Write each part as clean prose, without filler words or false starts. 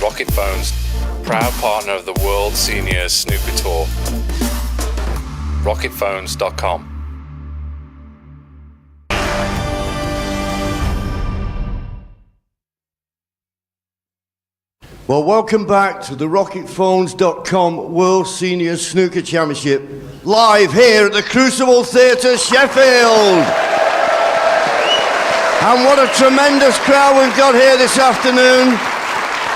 Rocket Phones, proud partner of the World Senior Snooker Tour. RocketPhones.com. Well, welcome back to the RocketPhones.com World Senior Snooker Championship, live here at the Crucible Theatre, Sheffield. And what a tremendous crowd we've got here this afternoon.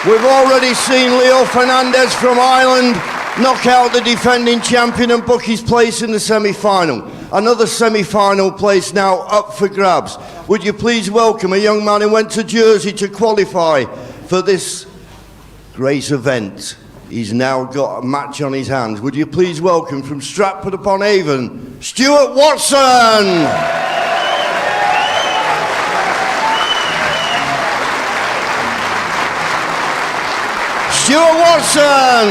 We've already seen Leo Fernandez from Ireland knock out the defending champion and book his place in the semi-final. Another semi-final place now up for grabs. Would you please welcome a young man who went to Jersey to qualify for this great event. He's now got a match on his hands. Would you please welcome from Stratford-upon-Avon, Stuart Watson! Stuart Watson!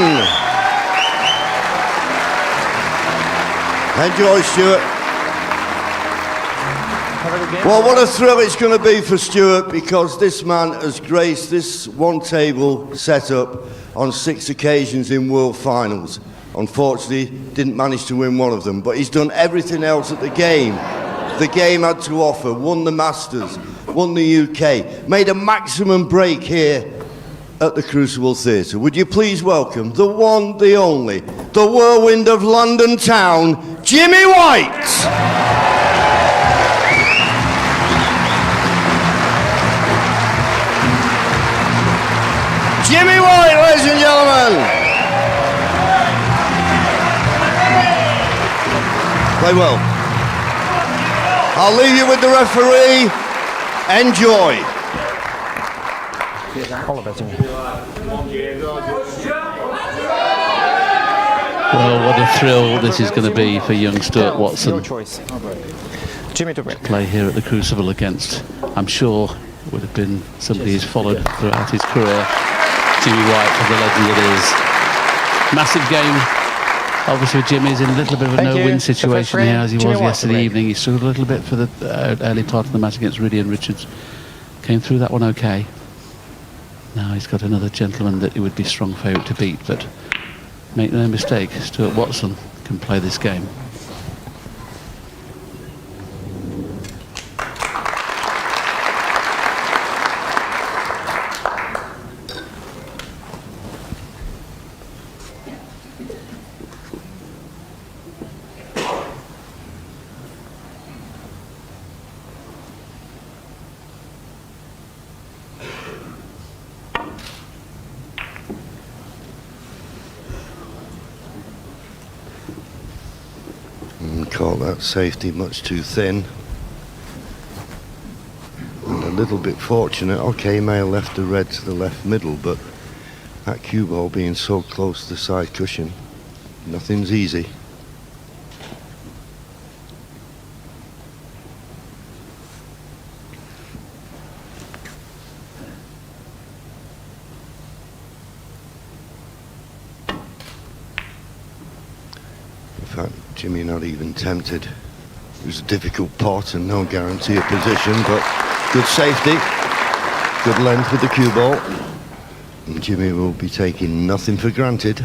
Enjoy, Stuart. Well, what a thrill it's going to be for Stuart, because this man has graced this one-table setup on 6 occasions in World Finals. Unfortunately, didn't manage to win one of them, but he's done everything else that the game had to offer. Won the Masters, won the UK, made a maximum break here at the Crucible Theatre. Would you please welcome the one, the only, the whirlwind of London town, Jimmy White! Jimmy White, ladies and gentlemen. Play well. I'll leave you with the referee. Enjoy. Well, what a thrill this is going to be for young Stuart Watson. Jimmy to break. Play here at the Crucible against, I'm sure, would have been somebody he's followed throughout his career. Jimmy White, for the legend it is. Massive game. Obviously, Jimmy's in a little bit of a no-win situation here, as he was yesterday evening. He struggled a little bit for the early part of the match against Ridian Richards. Came through that one okay. Now he's got another gentleman that he would be strong favourite to beat, but make no mistake, Stuart Watson can play this game. Caught that safety much too thin. And a little bit fortunate. Okay, may have left the red to the left middle, but that cue ball being so close to the side cushion, nothing's easy. In fact, Jimmy not even tempted. It was a difficult pot and no guarantee of position, but good safety, good length with the cue ball. And Jimmy will be taking nothing for granted.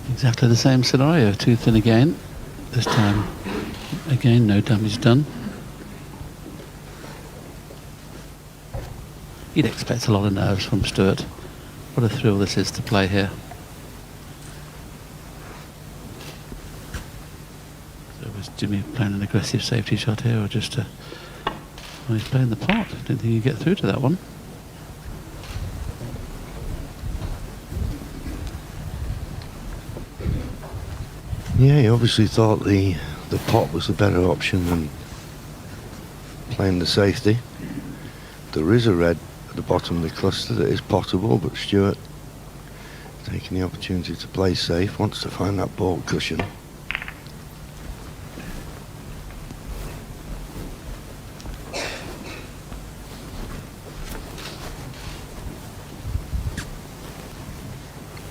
Exactly the same scenario, too thin again. This time, again, no damage done. You'd expect a lot of nerves from Stuart. What a thrill this is to play here. So was Jimmy playing an aggressive safety shot here, or just well, he's playing the pot. Didn't think he'd get through to that one. Yeah, he obviously thought the pot was the better option than playing the safety. There is a red at the bottom of the cluster that is potable, but Stuart, taking the opportunity to play safe, wants to find that ball cushion.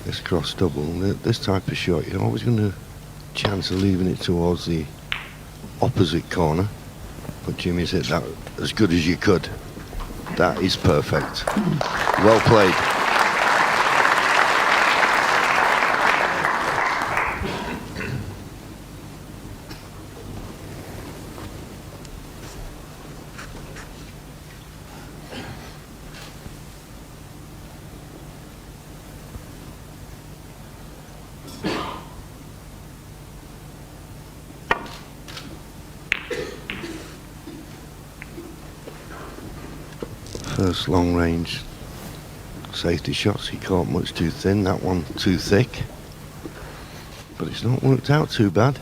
this cross double. This type of shot, you're always going to chance of leaving it towards the opposite corner. But Jimmy's hit that as good as you could. That is perfect. Well played. First long range safety shots, he caught much too thin, that one too thick. But it's not worked out too bad.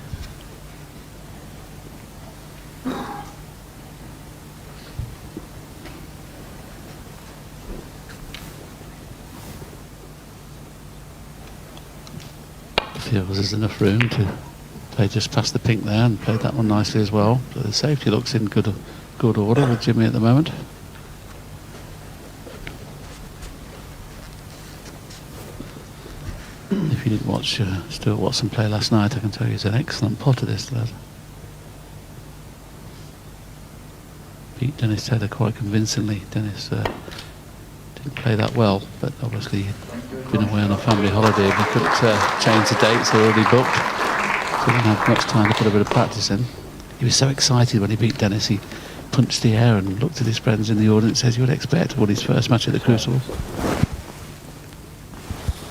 Feels there's enough room to play just past the pink there and played that one nicely as well. So the safety looks in good order with Jimmy at the moment. If you didn't watch Stuart Watson play last night, I can tell you he's an excellent potter, this lad. Beat Dennis Taylor quite convincingly. Dennis didn't play that well, but obviously he'd been away on a family holiday and he couldn't change the dates, they're already booked. So he didn't have much time to put a bit of practice in. He was so excited when he beat Dennis, he punched the air and looked at his friends in the audience as you would expect, won his first match at the Crucible.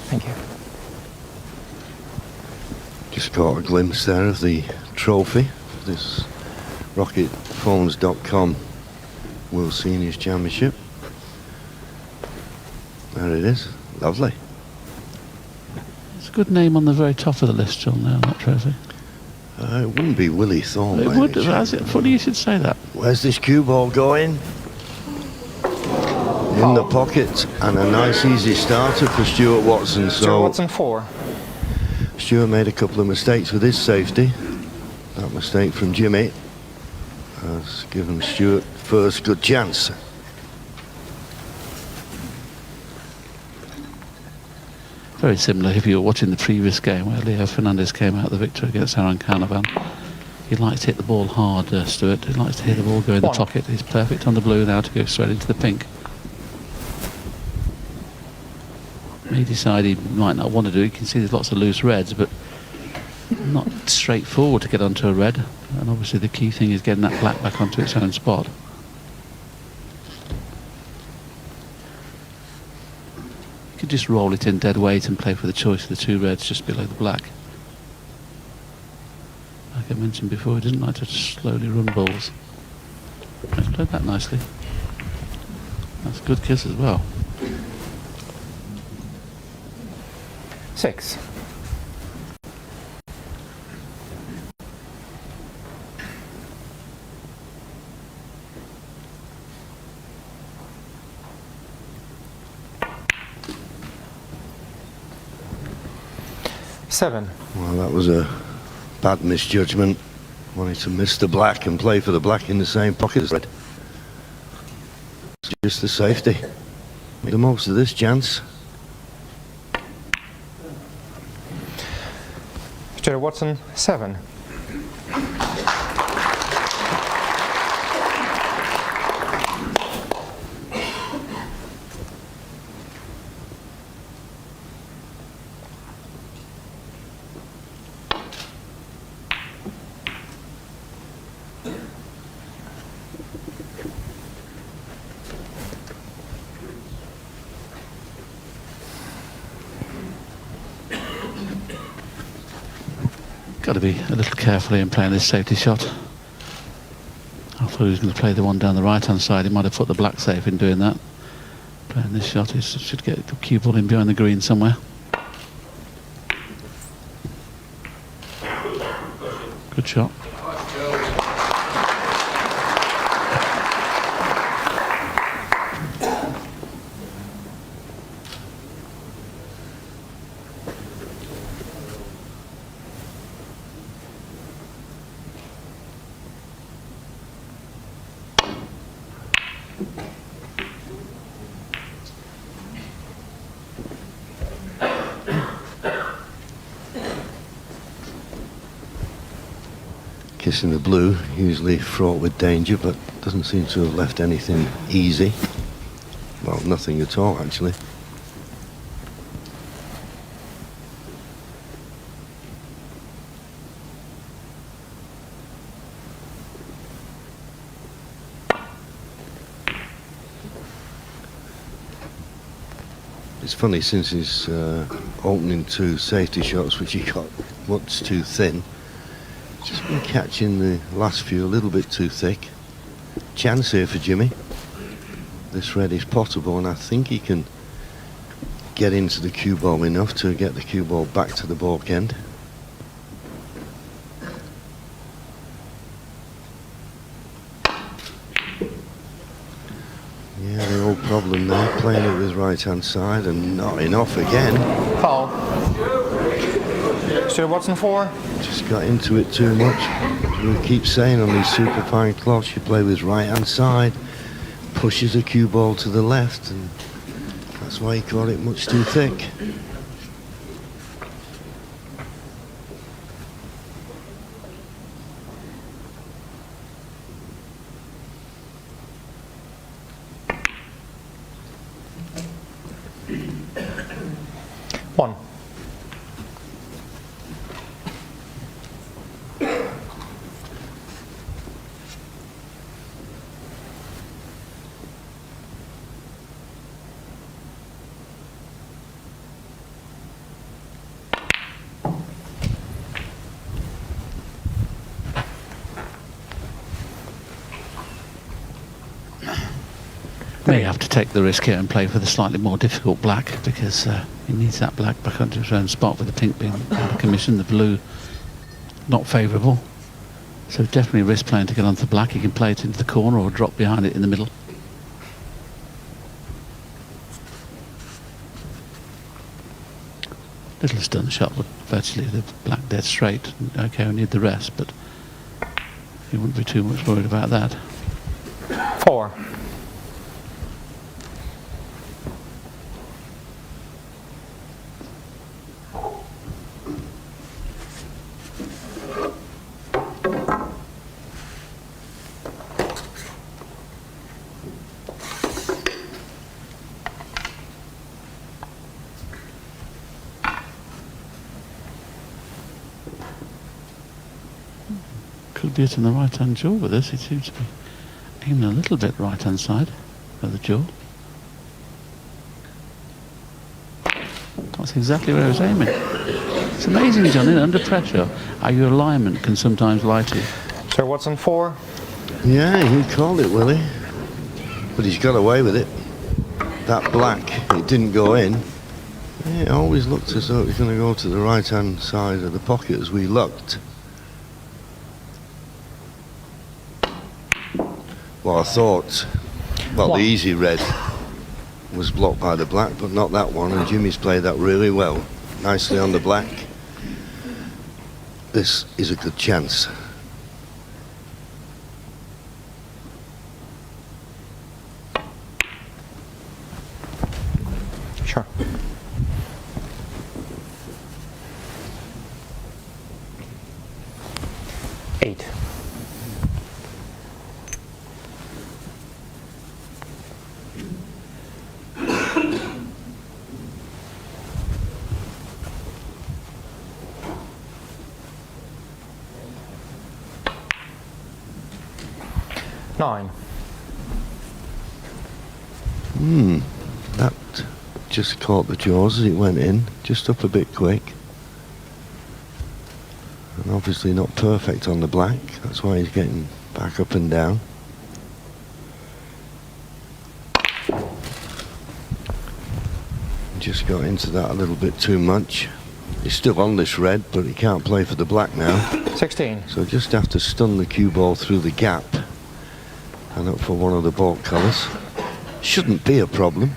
Thank you. Just caught a glimpse there of the trophy for this RocketPhones.com World Seniors Championship. There it is. Lovely. It's a good name on the very top of the list, John, there on that trophy. It wouldn't be Willie Thorne. It would. Is it funny you should say that? Where's this cue ball going? In the pocket, and a nice easy starter for Stuart Watson. Stuart Watson 4. Stuart made a couple of mistakes with his safety. That mistake from Jimmy has given Stuart first good chance. Very similar if you were watching the previous game where Leo Fernandez came out the victor against Aaron Canavan. He likes to hit the ball hard, Stuart. He likes to hear the ball go in the pocket. He's perfect on the blue now to go straight into the pink. He decided he might not want to do it. You can see there's lots of loose reds, but not straightforward to get onto a red. And obviously the key thing is getting that black back onto its own spot. You could just roll it in dead weight and play for the choice of the two reds just below the black. Like I mentioned before, he didn't like to slowly run balls. He's played that nicely. That's a good kiss as well. 6. Well, that was a bad misjudgment. Wanted to miss the black and play for the black in the same pocket as red. It's just the safety. Make the most of this chance. Stuart Watson 7. Got to be a little careful in playing this safety shot. I thought he was going to play the one down the right hand side. He might have put the black safe in doing that. Playing this shot, he should get the cue ball in behind the green somewhere. Good shot. kissing the blue, usually fraught with danger, but doesn't seem to have left anything easy. Well, nothing at all, actually. It's funny, since his opening 2 safety shots, which he got much too thin, just been catching the last few a little bit too thick. Chance here for Jimmy. This red is potable, and I think he can get into the cue ball enough to get the cue ball back to the baulk end. Yeah, the old problem there, playing it with right hand side and not enough again. Foul. Stuart Watson 4. Just got into it too much. We keep saying on these super fine cloths, you play with right hand side, pushes a cue ball to the left, and that's why he caught it much too thick. One. May have to take the risk here and play for the slightly more difficult black, because he needs that black back onto his own spot, with the pink being out of commission, the blue not favourable. So definitely risk playing to get onto the black. He can play it into the corner or drop behind it in the middle. Little stun shot would virtually the black dead straight. Okay, we need the rest, but you wouldn't be too much worried about that. 4. Could be it in the right hand jaw with this. He seems to be aiming a little bit right hand side of the jaw. That's exactly where I was aiming. It's amazing, Johnny, under pressure how your alignment can sometimes lie to you. Stuart Watson 4. Yeah, he called it, Willie. But he's got away with it. That black, it didn't go in. Yeah, it always looked as though it was going to go to the right hand side of the pocket as we looked. Well, I thought, well, the easy red was blocked by the black, but not that one, and Jimmy's played that really well. Nicely on the black. This is a good chance. Sure. Eight. Nine. That just caught the jaws as it went in, just up a bit quick. And obviously not perfect on the black, that's why he's getting back up and down. Just got into that a little bit too much. He's still on this red, but he can't play for the black now. 16. So just have to stun the cue ball through the gap and up for one of the baulk colours. Shouldn't be a problem,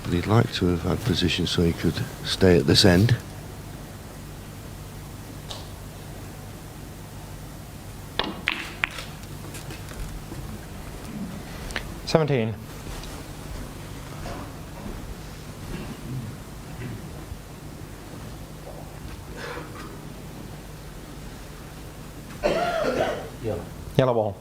but he'd like to have had position so he could stay at this end. $17. Yellow ball.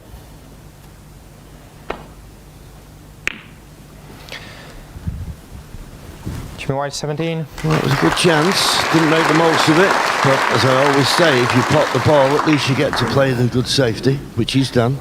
Jimmy White 17. Well, it was a good chance. Didn't make the most of it. But as I always say, if you pot the ball, at least you get to play the good safety, which he's done.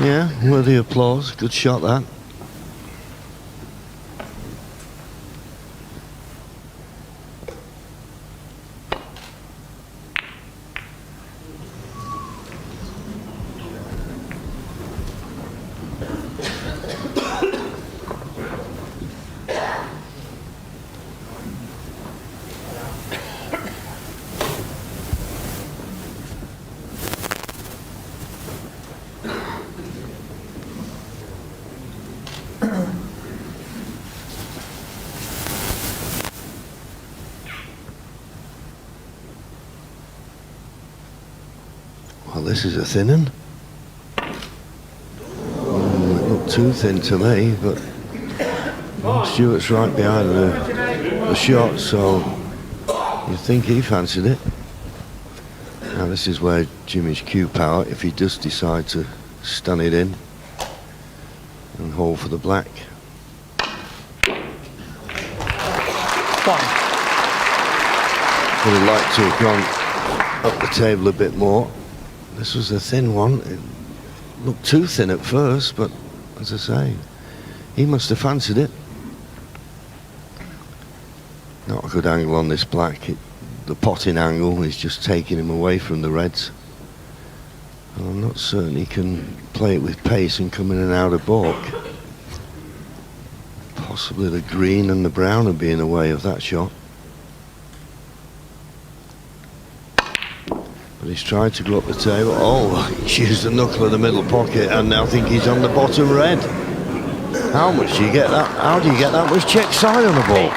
Yeah, worthy applause. Good shot, that. Well, this is a thin one. It looked too thin to me, but Stewart's right behind the shot, so you'd think he fancied it. Now this is where Jimmy's cue power, if he does decide to stun it in and hold for the black. Would have liked to have gone up the table a bit more. This was a thin one. It looked too thin at first, but as I say, he must have fancied it. Not a good angle on this black. The potting angle is just taking him away from the reds. And I'm not certain he can play it with pace and come in and out of balk. Possibly the green and the brown would be in the way of that shot. But he's tried to go up the table. Oh, he's used the knuckle of the middle pocket, and I think he's on the bottom red. How much do you get that? How do you get that much check side on a ball?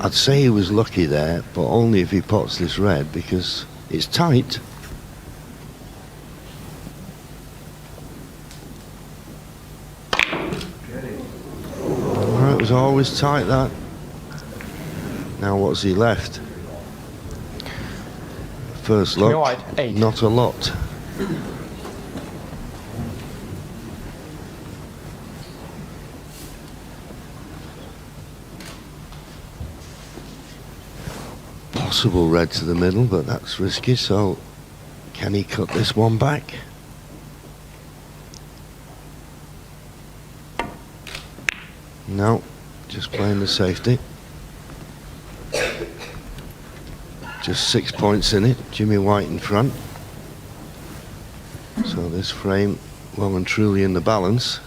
I'd say he was lucky there, but only if he pots this red, because it's tight. It was always tight, that. Now what's he left? First look, not a lot. Possible red to the middle, but that's risky, so can he cut this one back? No, just playing the safety. Just 6 points in it, Jimmy White in front. So this frame well and truly in the balance.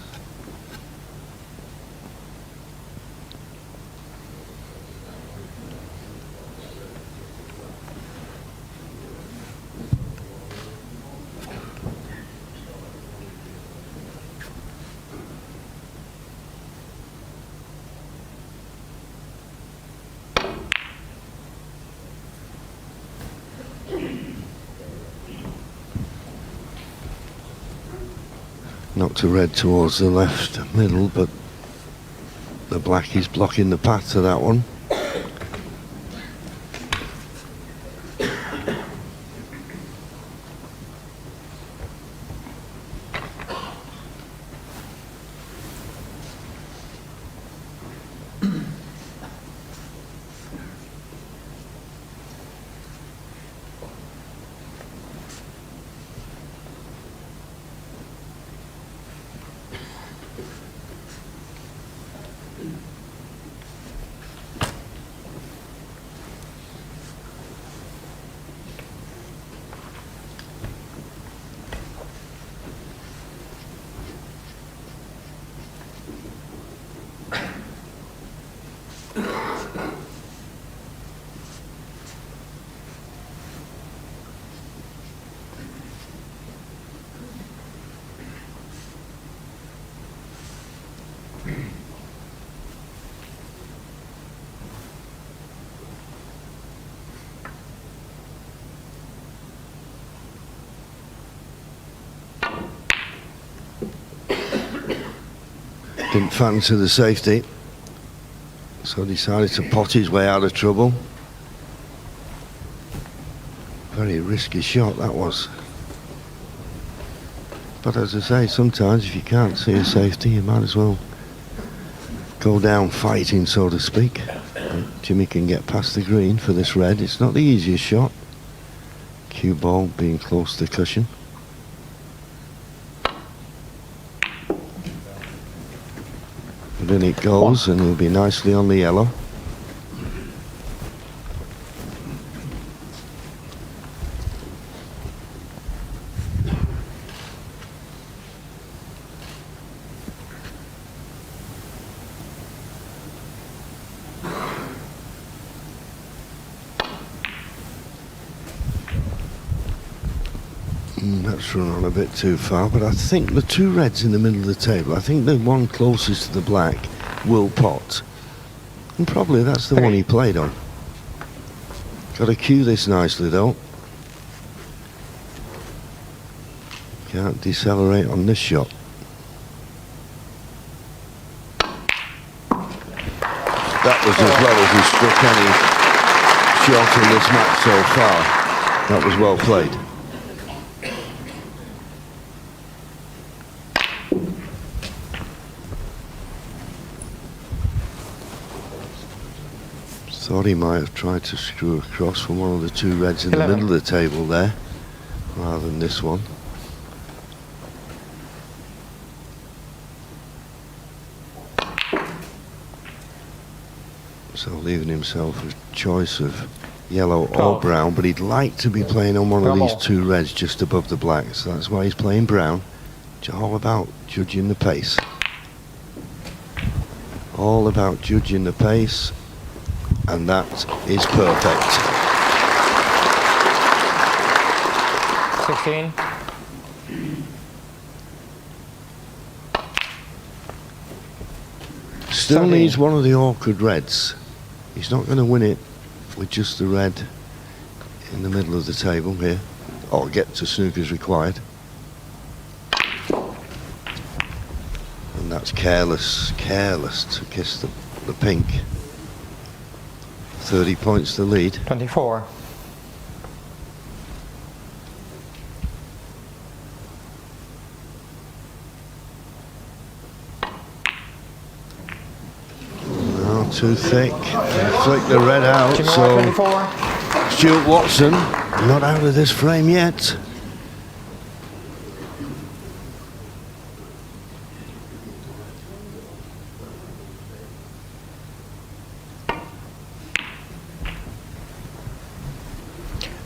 Knocked a red towards the left middle, but the black is blocking the path to that one. Didn't fancy the safety, so decided to pot his way out of trouble. Very risky shot that was. But as I say, sometimes if you can't see a safety, you might as well go down fighting, so to speak. Jimmy can get past the green for this red. It's not the easiest shot. Cue ball being close to the cushion. But in it goes, and he'll be nicely on the yellow. That's run on a bit too far, but I think the two reds in the middle of the table, I think the one closest to the black will pot. And probably that's the one he played on. Got to cue this nicely though. Can't decelerate on this shot. That was as well as he struck any shot in this match so far. That was well played. Thought he might have tried to screw across from one of the two reds in the middle of the table there, rather than this one. So leaving himself a choice of yellow or brown, but he'd like to be playing on one of these two reds just above the black, so that's why he's playing brown. It's all about judging the pace. All about judging the pace. And that is perfect. 16. Still 17. needs one of the awkward reds. He's not going to win it with just the red in the middle of the table here, or get to snookers required. And that's careless to kiss the pink. 30 points to lead. 24. No, too thick. Flick the red out. Jimmy So 24. Stuart Watson not out of this frame yet.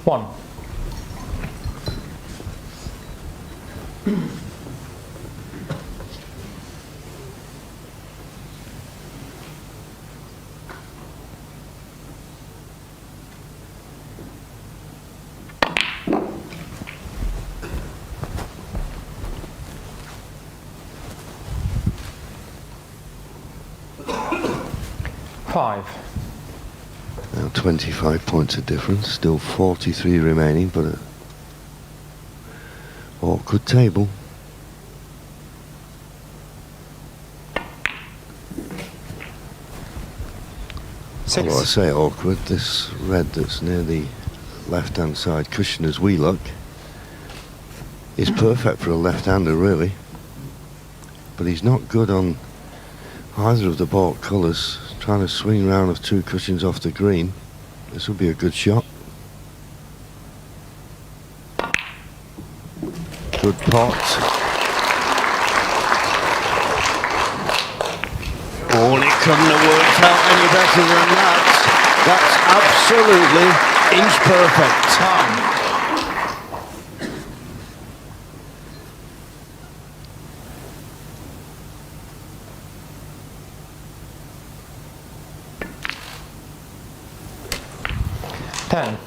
One. Five. Now 25 points of difference, still 43 remaining, but an awkward table. Six. Well, I say awkward, this red that's near the left-hand side cushion as we look is perfect for a left-hander really, but he's not good on either of the baulk colours. Trying to swing round of two cushions off the green. This would be a good shot. Good pot. Oh, and it couldn't have worked out any better than that. That's absolutely inch perfect. Nine. 10.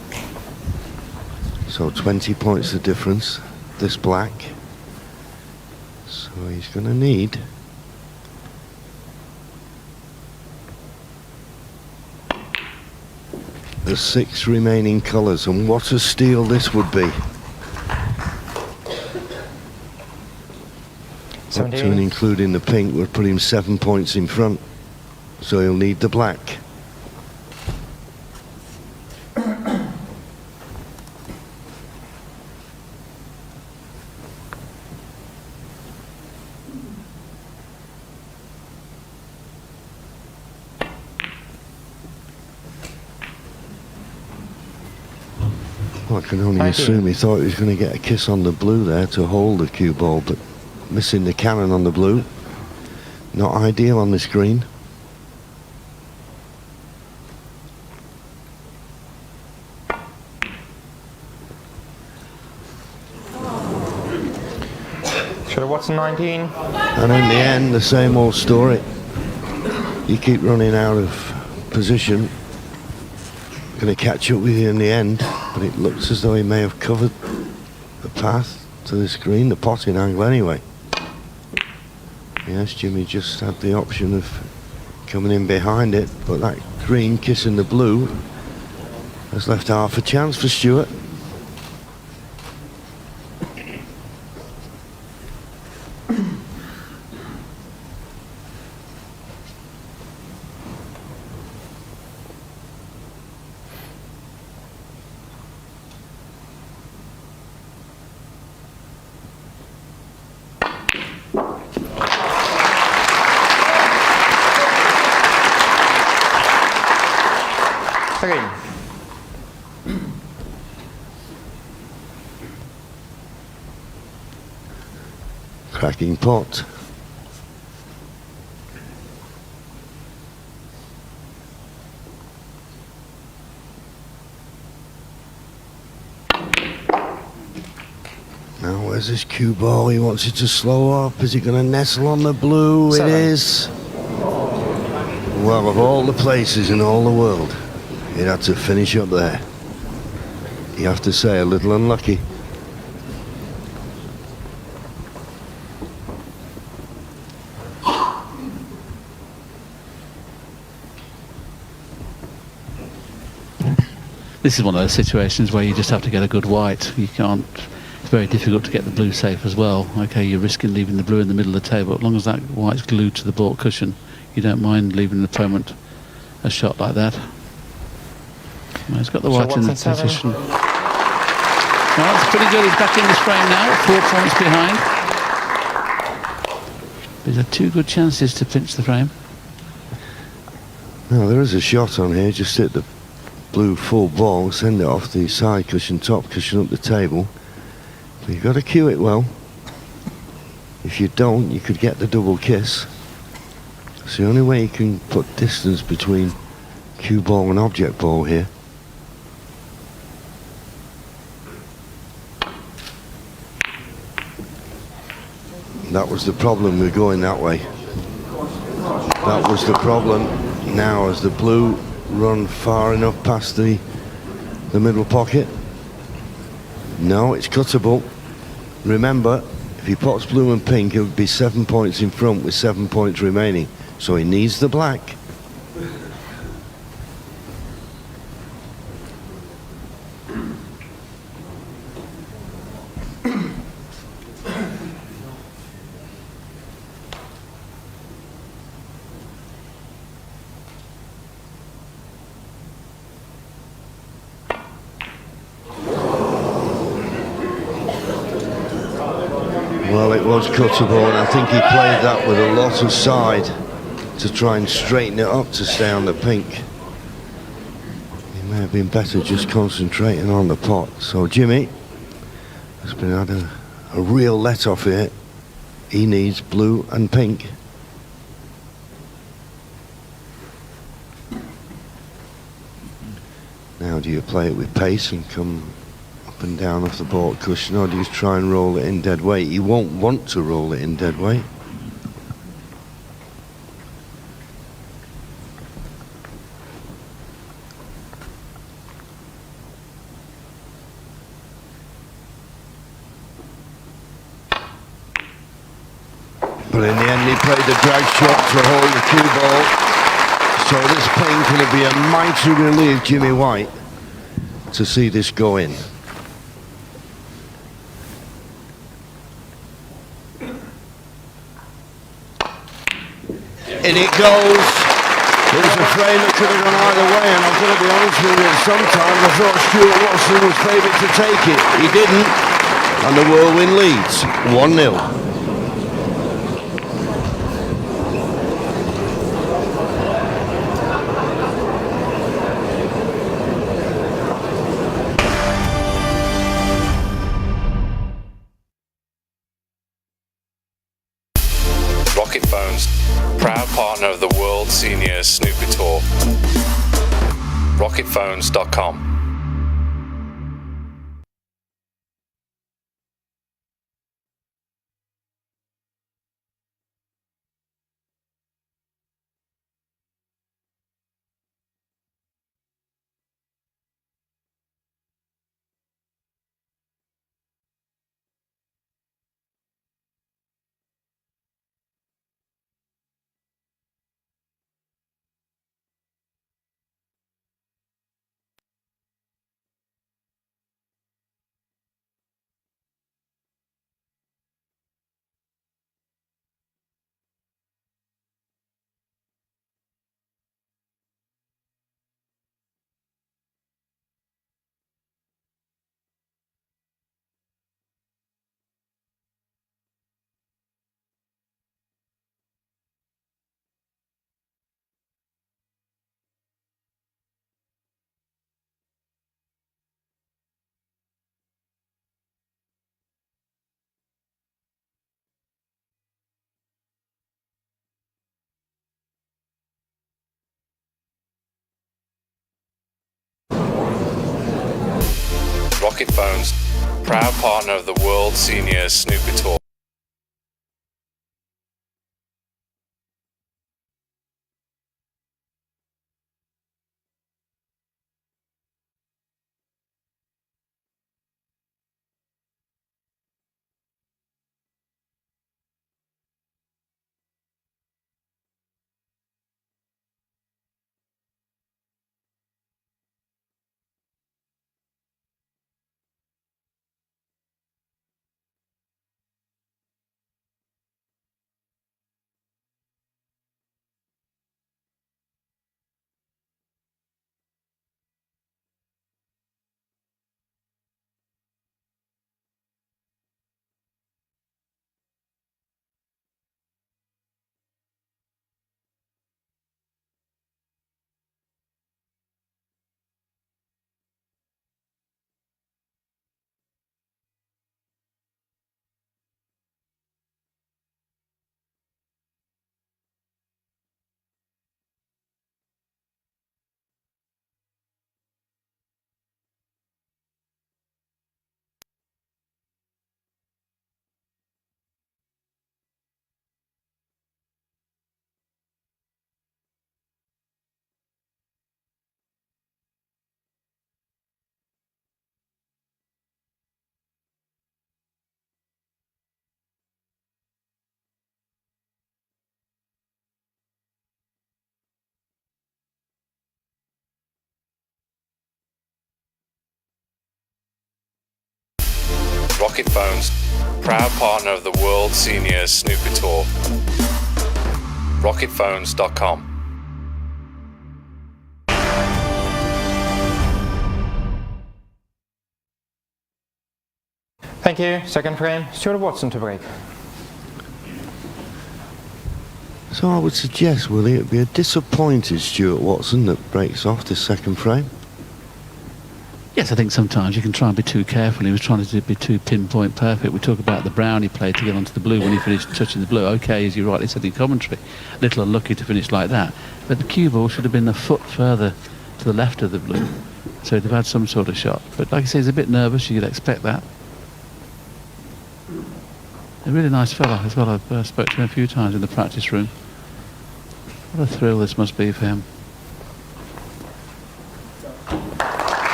So 20 points the difference, this black. So he's going to need the 6 remaining colours, and what a steal this would be. Up to and 17. including the pink would put him 7 points in front. So he'll need the black. Well, I can only 19. assume he thought he was going to get a kiss on the blue there to hold the cue ball, but missing the cannon on the blue. Not ideal on this green. Should have watched 19. And in the end, the same old story. You keep running out of position, going to catch up with you in the end, but it looks as though he may have covered the path to this green, the potting angle anyway. Yes, Jimmy just had the option of coming in behind it, but that green kissing the blue has left half a chance for Stewart. Again. Cracking pot. Now where's this cue ball? He wants it to slow up. Is he going to nestle on the blue? 7. It is. Well, of all the places in all the world, he'd had to finish up there. You have to say, a little unlucky. This is one of those situations where you just have to get a good white. You can't. It's very difficult to get the blue safe as well. Okay, you're risking leaving the blue in the middle of the table. As long as that white's glued to the baulk cushion, you don't mind leaving the opponent a shot like that. Well, he's got the white in the position. Well, it's pretty good. He's back in this frame now, 4 points behind. These are 2 good chances to pinch the frame. Now there is a shot on here. Just hit the blue full ball, send it off the side cushion, top cushion up the table. But you've got to cue it well. If you don't, you could get the double kiss. It's the only way you can put distance between cue ball and object ball here. That was the problem with going that way. That was the problem. Now as the blue run far enough past the middle pocket. No, it's cuttable. Remember, if he pots blue and pink, he'll be 7 points in front with 7 points remaining. So he needs the black. Well, it was cuttable, and I think he played that with a lot of side to try and straighten it up to stay on the pink. He may have been better just concentrating on the pot. So Jimmy has been had a real let-off here. He needs blue and pink. Now do you play it with pace and come up and down off the baulk cushion, or do you try and roll it in dead weight? You won't want to roll it in dead weight. But in the end he played the drag shot to hold the cue ball. So this pink going to be a mighty relief, Jimmy White, to see this go in. In it goes. It was a frame that could have gone either way, and I've got to be honest with you, at some time I thought Stuart Watson was favourite to take it. He didn't, and the Whirlwind leads 1-0. Rocket Phones, proud partner of the World Senior Snooker Tour. RocketPhones.com. Rocket Phones, proud partner of the World Senior Snooker Tour. Rocket Phones, proud partner of the World Senior Snooker Tour. RocketPhones.com. Thank you. Second frame, Stuart Watson to break. So I would suggest, Willie, it'd be a disappointed Stuart Watson that breaks off this second frame. Yes, I think sometimes you can try and be too careful. He was trying to be too pinpoint perfect. We talk about the brown he played to get onto the blue when he finished touching the blue. Okay, as you rightly said in commentary, a little unlucky to finish like that. But the cue ball should have been a foot further to the left of the blue. So he'd have had some sort of shot. But like I say, he's a bit nervous. You'd expect that. A really nice fella as well. I've spoke to him a few times in the practice room. What a thrill this must be for him.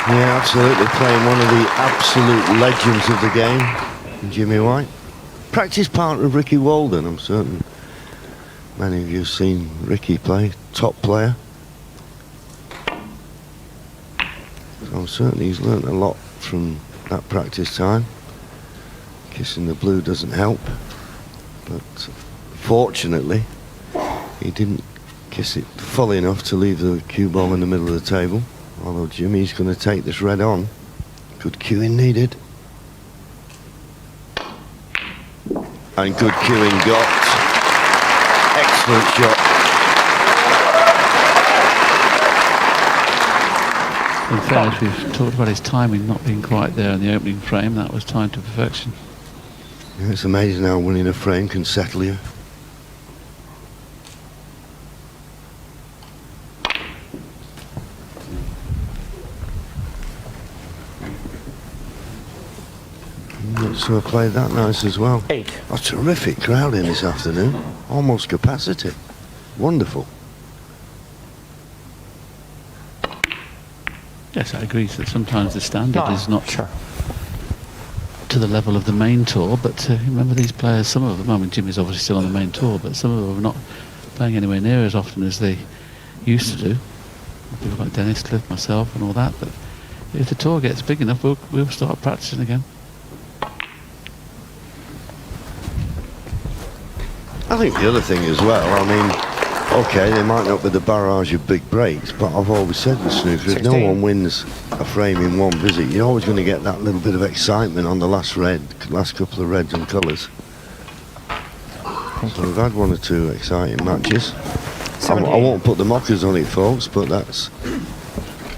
Yeah, absolutely, playing one of the absolute legends of the game, Jimmy White. Practice partner of Ricky Walden. I'm certain many of you have seen Ricky play, top player. So I'm certain he's learnt a lot from that practice time. Kissing the blue doesn't help, but fortunately he didn't Kiss it full enough to leave the cue ball in the middle of the table. Although Jimmy's going to take this red on. Good cueing needed. And good cueing got. Excellent shot. In fairness, we've talked about his timing not being quite there in the opening frame. That was timed to perfection. Yeah, it's amazing how winning a frame can settle you. So I played that nice as well. 8. A terrific crowd in this afternoon. Almost capacity. Wonderful. Yes, I agree that sometimes the standard 9. is not Sure. to the level of the main tour, but remember these players, some of them, I mean Jimmy's obviously still on the main tour, but some of them are not playing anywhere near as often as they used to do. People like Dennis, Cliff, myself and all that, but if the tour gets big enough, we'll start practicing again. I think the other thing as well, I mean, okay, they might not be the barrage of big breaks, but I've always said with snooker, if no 16. one wins a frame in one visit, you're always going to get that little bit of excitement on the last couple of reds and colours. So we've had 1 or 2 exciting matches. I won't put the mockers on it, folks, but that's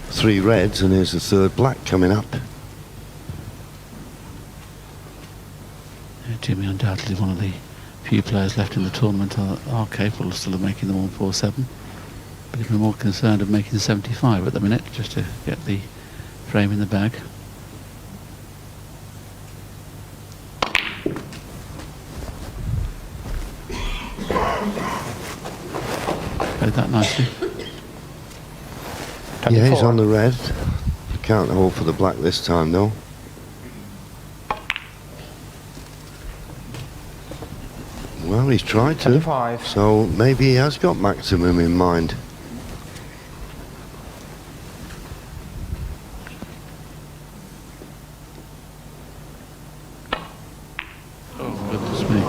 3 reds and here's the 3rd black coming up. Yeah, Jimmy undoubtedly one of the few players left in the tournament are capable still of making the 147, but if we're more concerned of making 75 at the minute, just to get the frame in the bag. Played that nicely. Yeah, he's on the red. Can't hold for the black this time though. Well, he's tried to, 25. so maybe he has got maximum in mind. Oh, goodness me.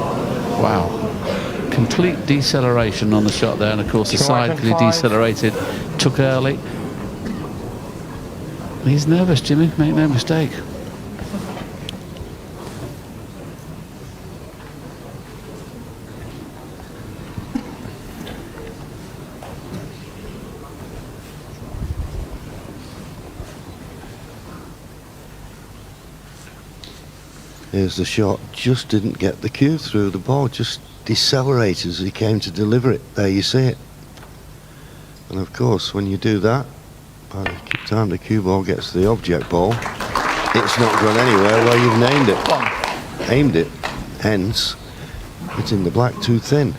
Wow. Complete deceleration on the shot there, and of course the side, because he 25. decelerated, took early. He's nervous, Jimmy, make no mistake. Here's the shot, just didn't get the cue through the ball, just decelerated as he came to deliver it. There you see it. And of course, when you do that, by the time the cue ball gets to the object ball, it's not gone anywhere where you've aimed it. Hence, it's in the black too thin.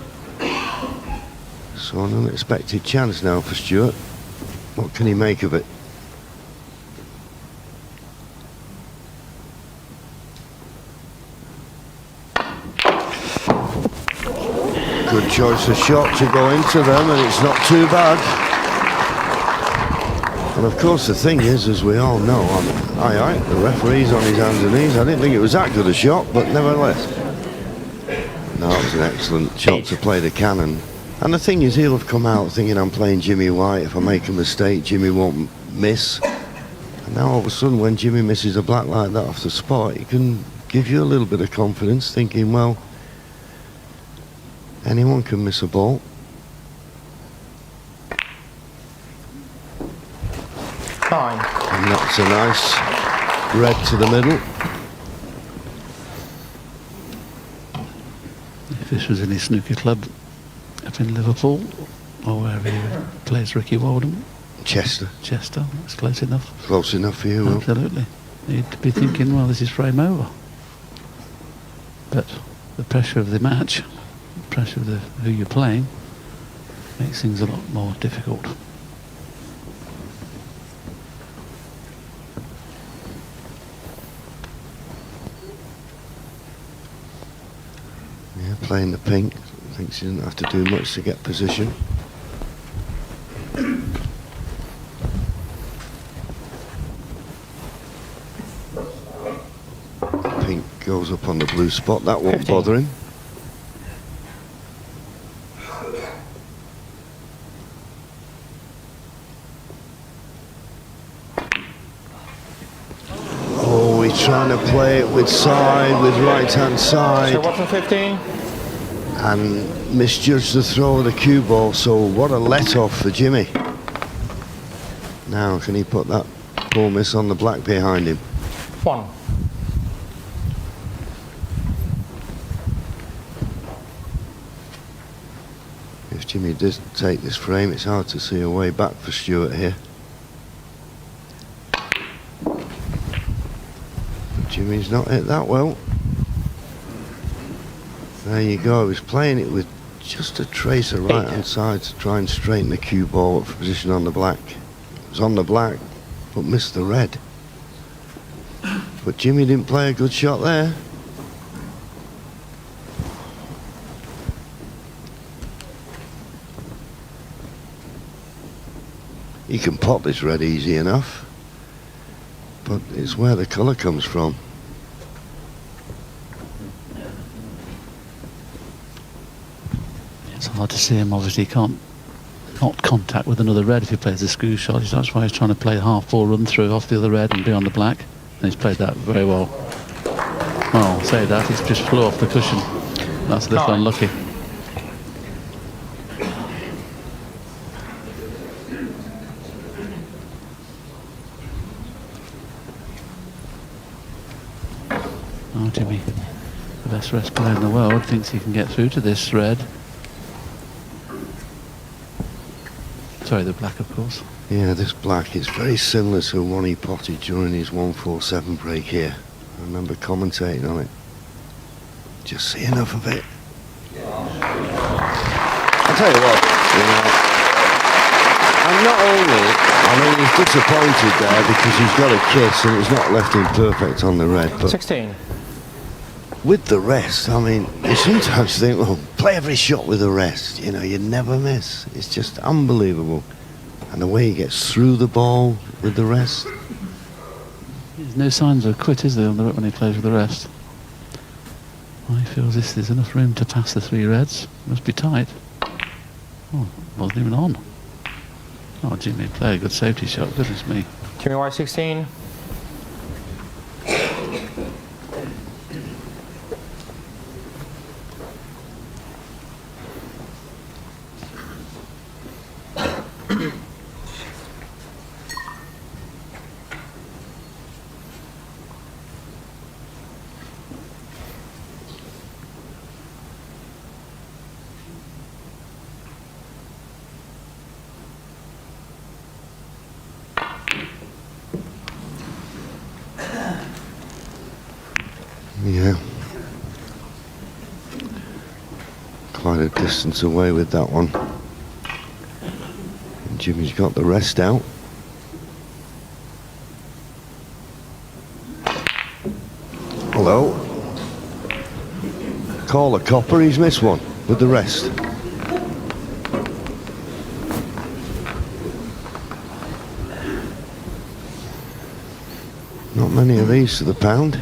So an unexpected chance now for Stuart. What can he make of it? Good choice of shot to go into them, and it's not too bad. And of course the thing is, as we all know, the referee's on his hands and knees. I didn't think it was that good a shot, but nevertheless. No, it was an excellent shot to play the cannon. And the thing is, he'll have come out thinking I'm playing Jimmy White. If I make a mistake, Jimmy won't miss. And now all of a sudden, when Jimmy misses a black like that off the spot, it can give you a little bit of confidence, thinking, well, anyone can miss a ball. Fine. And that's a nice red to the middle. If this was in his snooker club up in Liverpool, or wherever he plays Ricky Waldham. Chester. That's close enough. Close enough for you, Will. Absolutely. You'd be thinking, well, this is frame over. But the pressure of the match, the pressure of who you're playing, makes things a lot more difficult. Yeah, playing the pink. Thinks he doesn't have to do much to get position. Pink goes up on the blue spot. That won't 15. bother him. trying to play it with side, with right-hand side. Stuart Watson 15. And misjudged the throw of the cue ball, so what a let-off for Jimmy. Now, can he put that ball miss on the black behind him? 1. If Jimmy does take this frame, it's hard to see a way back for Stuart here. But Jimmy's not hit that well. There you go, he's playing it with just a trace of right-hand side to try and straighten the cue ball up for position on the black. It was on the black, but missed the red. But Jimmy didn't play a good shot there. He can pot this red easy enough, but it's where the colour comes from. It's hard to see him, obviously. He can't not contact with another red if he plays a screw shot. That's why he's trying to play a half-ball run through off the other red and be on the black. And he's played that very well. Well, I'll say that, he's just flew off the cushion. That's a little unlucky. Oh, Jimmy, the best rest player in the world, thinks he can get through to this red. Sorry, the black, of course. Yeah, this black is very similar to one he potted during his 147 break here. I remember commentating on it. Just see enough of it. I'll tell you what, you know, and not only, I mean, he's disappointed there because he's got a kiss and it's not left him perfect on the red, but 16. with the rest, I mean, you sometimes think, well, play every shot with the rest, you know, you never miss. It's just unbelievable. And the way he gets through the ball with the rest. There's no signs of a quit, is there, when he plays with the rest? Well, he feels there's enough room to pass the three reds. Must be tight. Oh, wasn't even on. Oh, Jimmy, play a good safety shot, goodness me. Jimmy White 16. Yeah. Quite a distance away with that one. And Jimmy's got the rest out. Hello. Call a copper, he's missed one with the rest. Not many of these to the pound.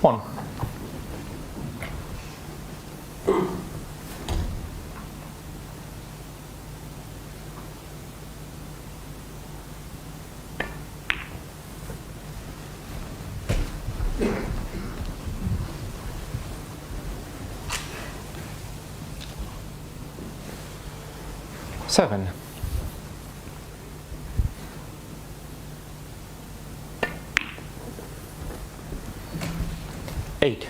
One. Seven. Eight.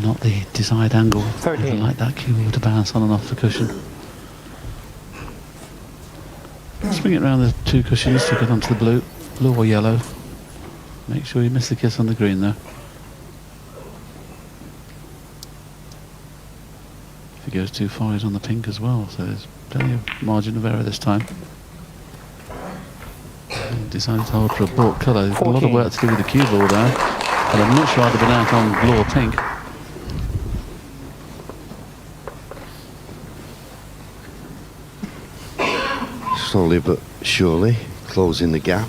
Not the desired angle. 13. I like that cue ball to bounce on and off the cushion. Swing it around the two cushions to get onto the blue or yellow. Make sure you miss the kiss on the green though. goes too far, he's on the pink as well, so there's plenty of margin of error this time. He decided to hold for a bought colour. There's a lot of work to do with the cue ball there, and I'd much rather been out on blue or pink. Slowly but surely closing the gap,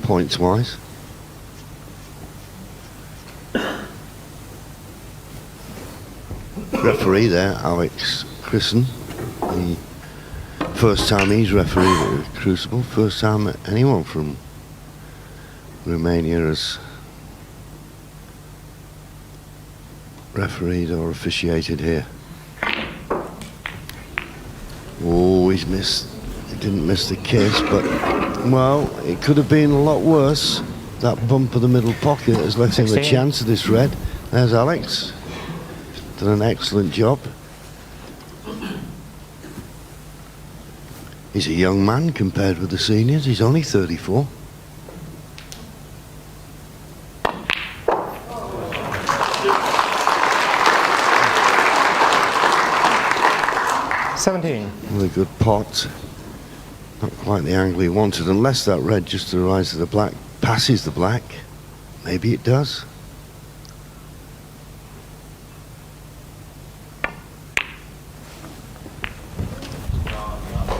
points-wise. Referee there, Alex Christen. The first time he's refereed at Crucible, first time anyone from Romania has refereed or officiated here. Oh, he's missed. He didn't miss the kiss, but, well, it could have been a lot worse. That bump of the middle pocket has left him a chance of this red. There's Alex. Done an excellent job. He's a young man compared with the seniors. He's only 34. With a good pot. Not quite the angle he wanted, unless that red just to the rise of the black passes the black. Maybe it does.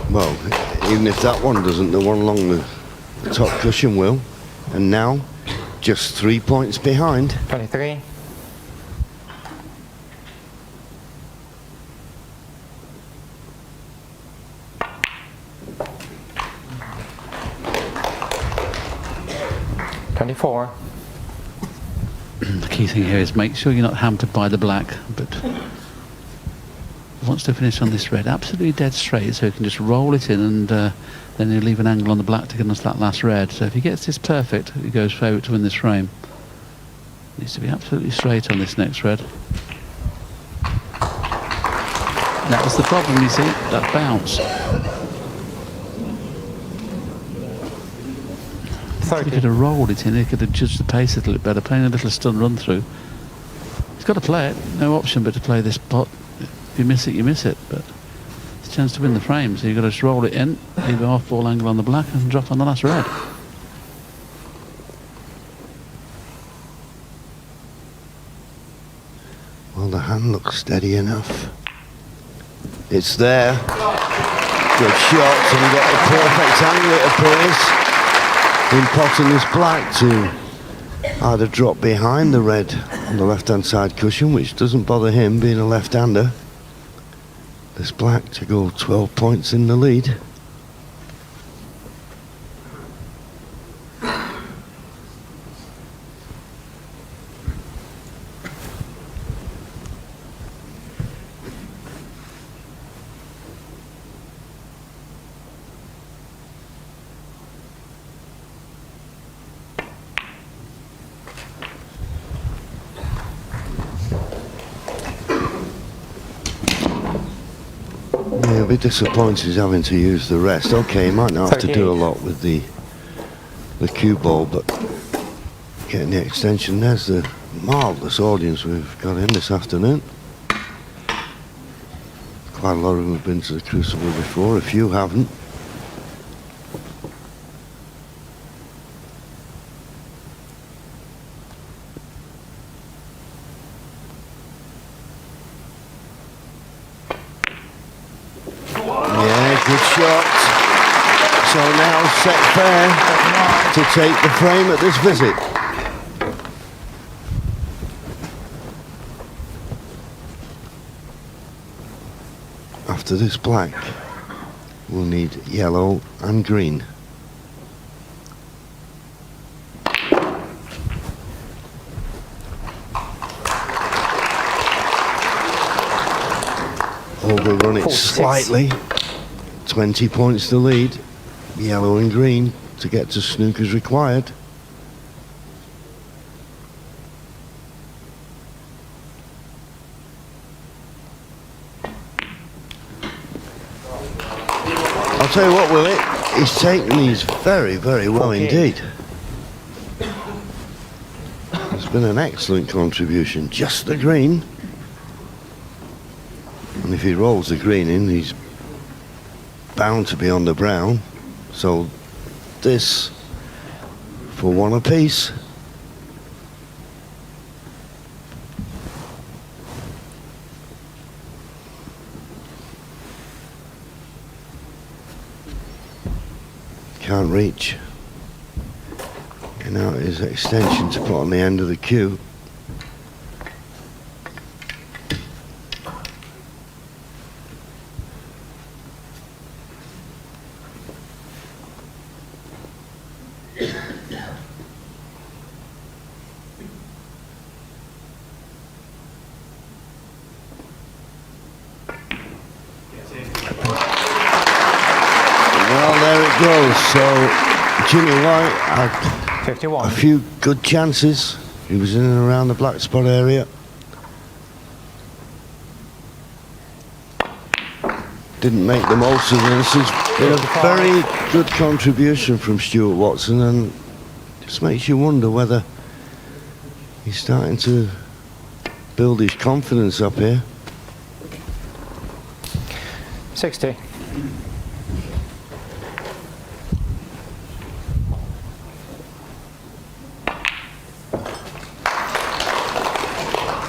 Well, even if that one doesn't, the one along the top cushion will. And now, just 3 points behind. 23. The key thing here is make sure you're not hampered by the black, but he wants to finish on this red absolutely dead straight, so he can just roll it in, and then he'll leave an angle on the black to get us that last red. So if he gets this perfect, he goes favourite to win this frame. Needs to be absolutely straight on this next red. That was the problem, you see, that bounce. He could have rolled it in, he could have judged the pace a little bit better, playing a little stun run through. He's got to play it, no option but to play this pot. If you miss it, you miss it, but it's a chance to win the frame, so you've got to just roll it in, leave an off ball angle on the black and drop on the last red. Well, the hand looks steady enough. It's there. Good shot, and got the perfect angle, it appears. In potting this black to either drop behind the red on the left-hand side cushion, which doesn't bother him being a left-hander. This black to go 12 points in the lead. He'll be disappointed he's having to use the rest. Okay, he might not have to do a lot with the cue ball, but getting the extension. There's the marvellous audience we've got in this afternoon. Quite a lot of them have been to the Crucible before, if you haven't. Good shot. So now set fair to take the frame at this visit. After this black, we'll need yellow and green. Overrun it slightly. 20 points to lead. Yellow and green to get to snooker's required. I'll tell you what, Willie, he's taken these very, very well indeed. It's been an excellent contribution. Just the green. And if he rolls the green in, he's bound to be on the brown. So this for one apiece. Can't reach. And now his extension to put on the end of the cue. Well, there it goes. So Jimmy White had 51. a few good chances. He was in and around the black spot area. Didn't make the most of this. It's been a very good contribution from Stuart Watson, and just makes you wonder whether he's starting to build his confidence up here. 60.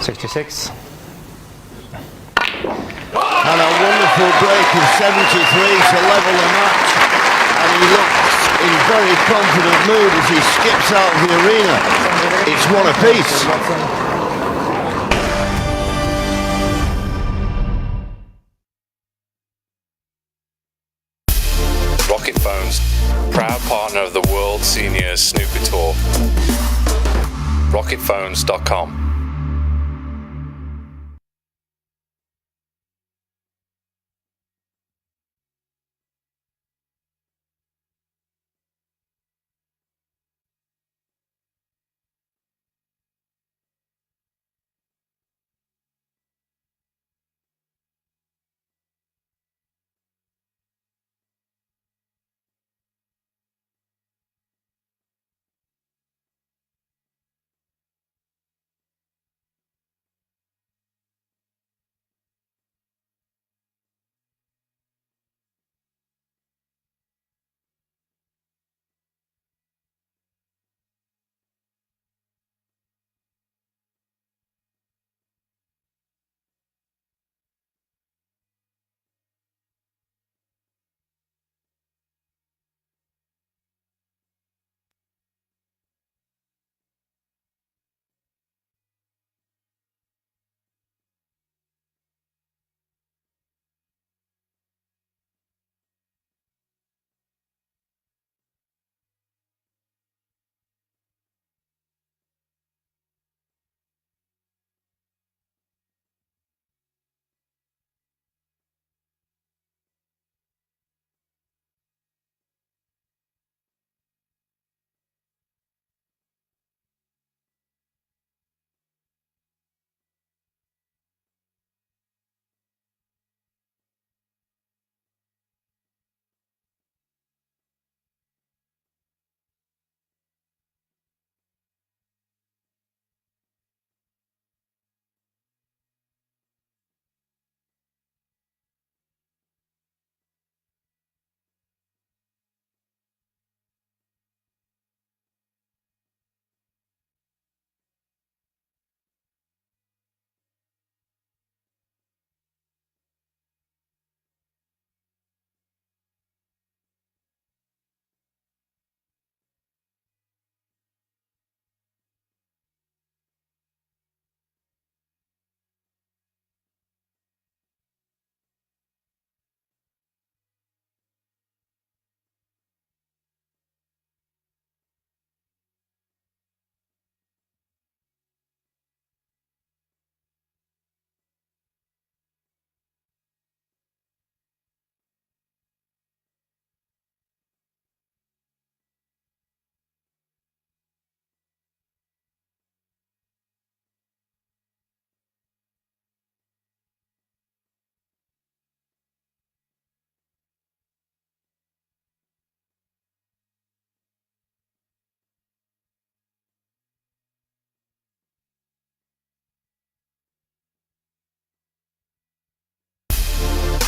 $66. And a wonderful break of 73 to level the match. And he looks in very confident mood as he skips out of the arena. It's one apiece. Rocket Phones, proud partner of the World Senior Snooker Tour. RocketPhones.com.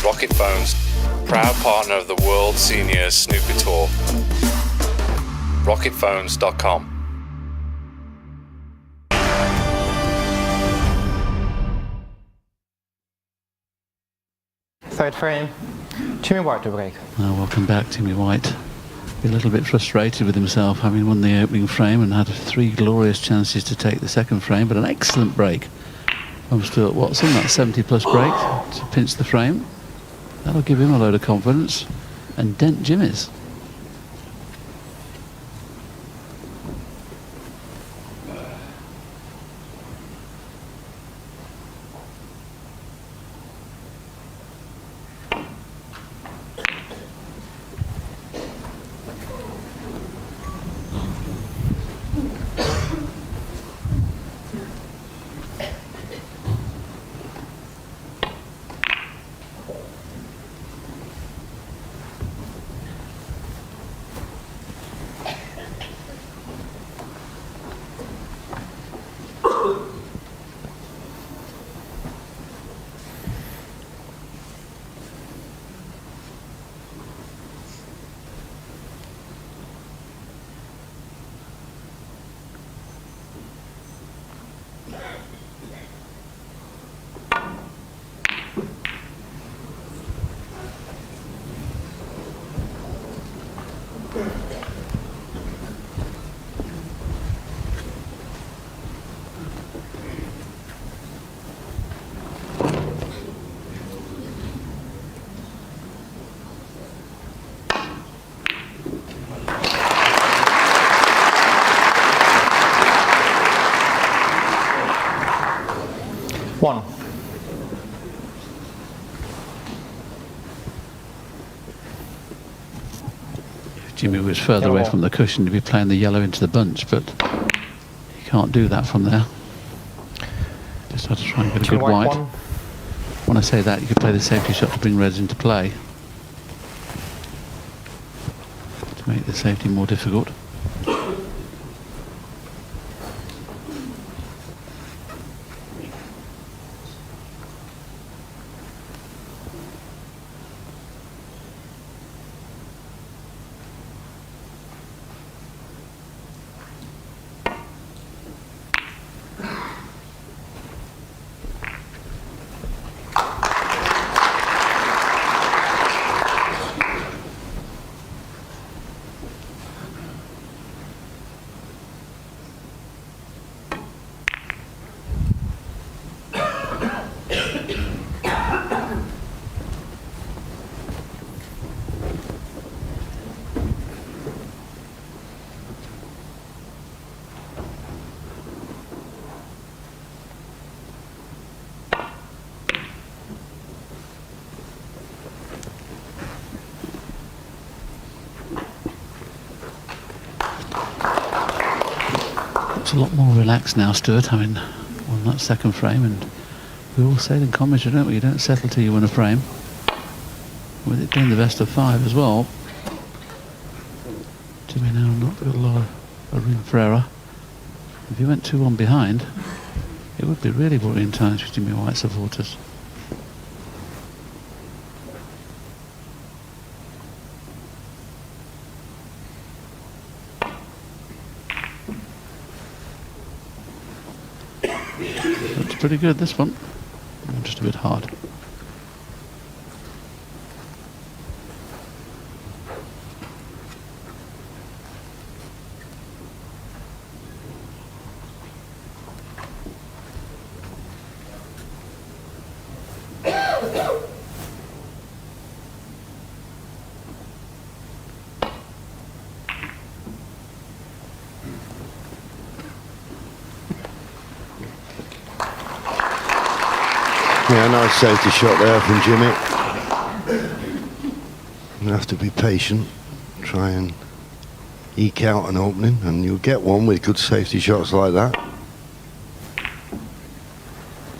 Rocket Phones, proud partner of the World Senior Snooker Tour. RocketPhones.com. Third frame, Jimmy White to break. Well, welcome back, Timmy White. A little bit frustrated with himself, having won the opening frame and had 3 glorious chances to take the second frame, but an excellent break from Stuart Watson, that 70-plus break to pinch the frame. That'll give him a load of confidence and dent Jimmy's. One. If Jimmy was further away from the cushion, he'd be playing the yellow into the bunch, but he can't do that from there. Just had to try and get a good white. When I say that, you could play the safety shot to bring reds into play to make the safety more difficult. A lot more relaxed now, Stuart, having won that second frame, and we all said in commentary, don't we? You don't settle till you win a frame. With it being the best of 5 as well, Jimmy now not got a lot of room for error. If he went 2-1 behind, it would be really worrying times for Jimmy White supporters. Pretty good, this one. Just a bit hard. Yeah, nice safety shot there from Jimmy. You have to be patient, try and eke out an opening, and you'll get one with good safety shots like that.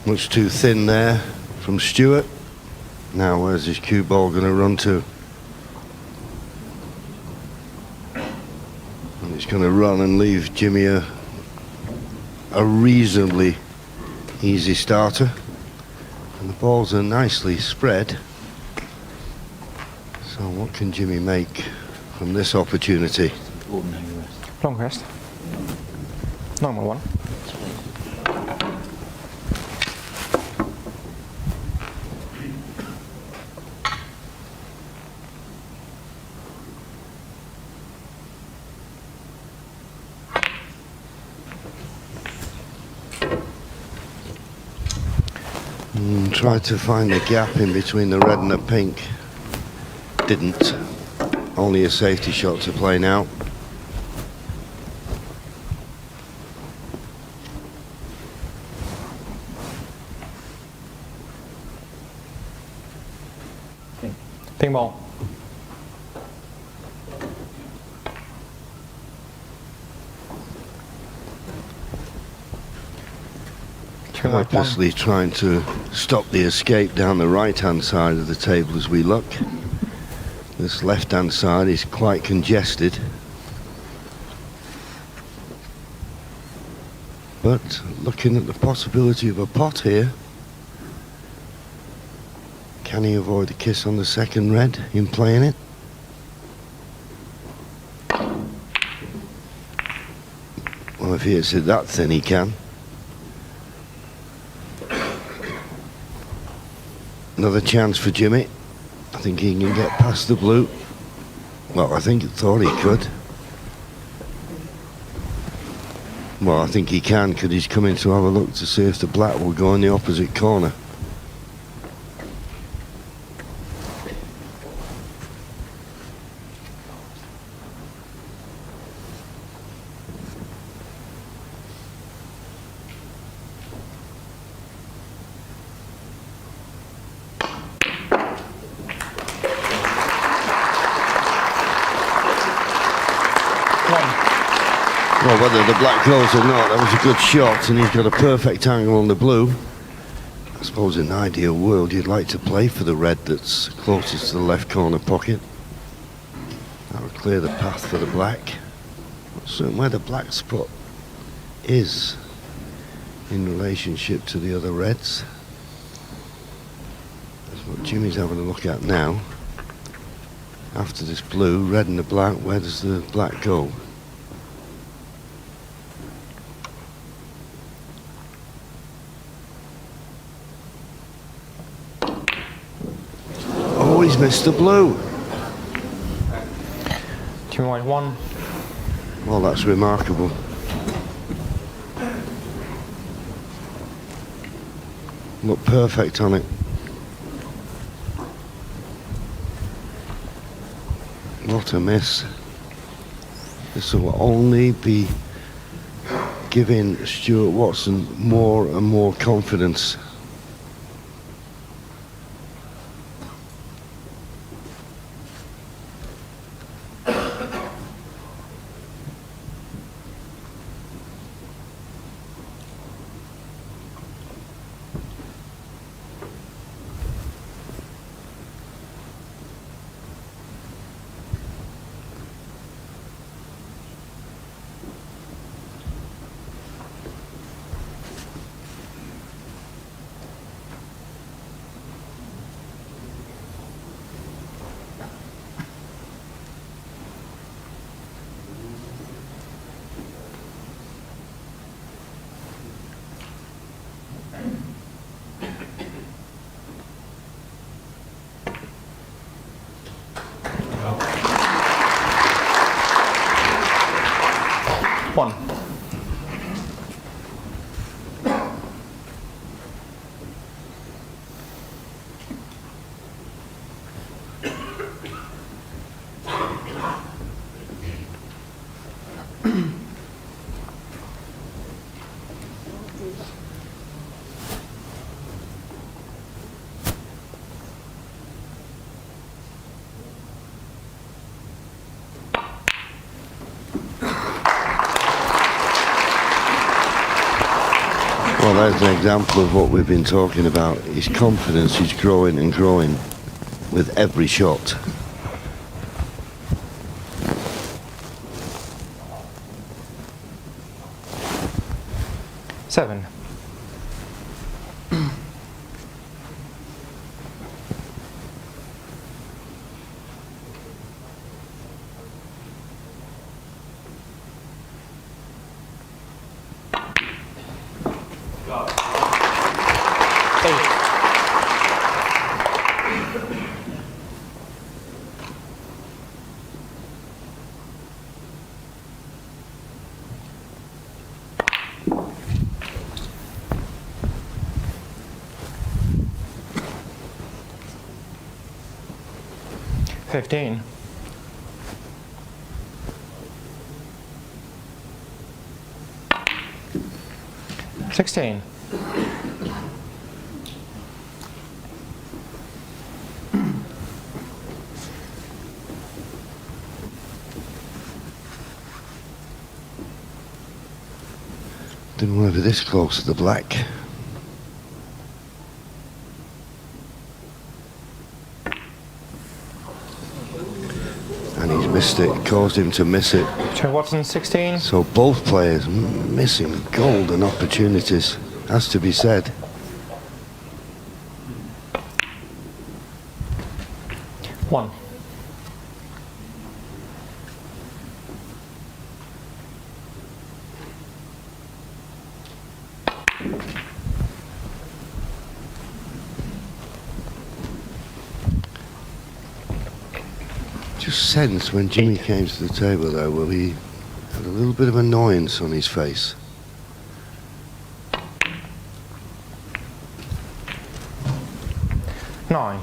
Much too thin there from Stuart. Now where's his cue ball going to run to? And it's going to run and leave Jimmy a reasonably easy starter. And the balls are nicely spread. So what can Jimmy make from this opportunity? Long rest. Normal one. Tried to find the gap in between the red and the pink. Didn't. Only a safety shot to play now. Ping ball. Purposely trying to stop the escape down the right-hand side of the table as we look. This left-hand side is quite congested. But looking at the possibility of a pot here. Can he avoid a kiss on the second red in playing it? Well, if he hits it that thin, he can. Another chance for Jimmy. I think he can get past the blue. Well, I think he thought he could. Well, I think he can, because he's coming to have a look to see if the black will go in the opposite corner. Well, whether the black goes or not, that was a good shot, and he's got a perfect angle on the blue. I suppose in an ideal world you'd like to play for the red that's closest to the left corner pocket. That would clear the path for the black. Not certain where the black spot is in relationship to the other reds. That's what Jimmy's having a look at now. After this blue, red and the black, where does the black go? Oh, he's missed the blue. Jimmy White 1. Well, that's remarkable. Looked perfect on it. What a miss. This will only be giving Stuart Watson more and more confidence. One. Well, there's an example of what we've been talking about. His confidence is growing and growing with every shot. Seven. 15. 16. Didn't want to be this close to the black. And he's missed it, caused him to miss it. Trey Watson, 16. So both players missing golden opportunities, has to be said. 1. Just sense when Jimmy came to the table though, well, he had a little bit of annoyance on his face. Nine.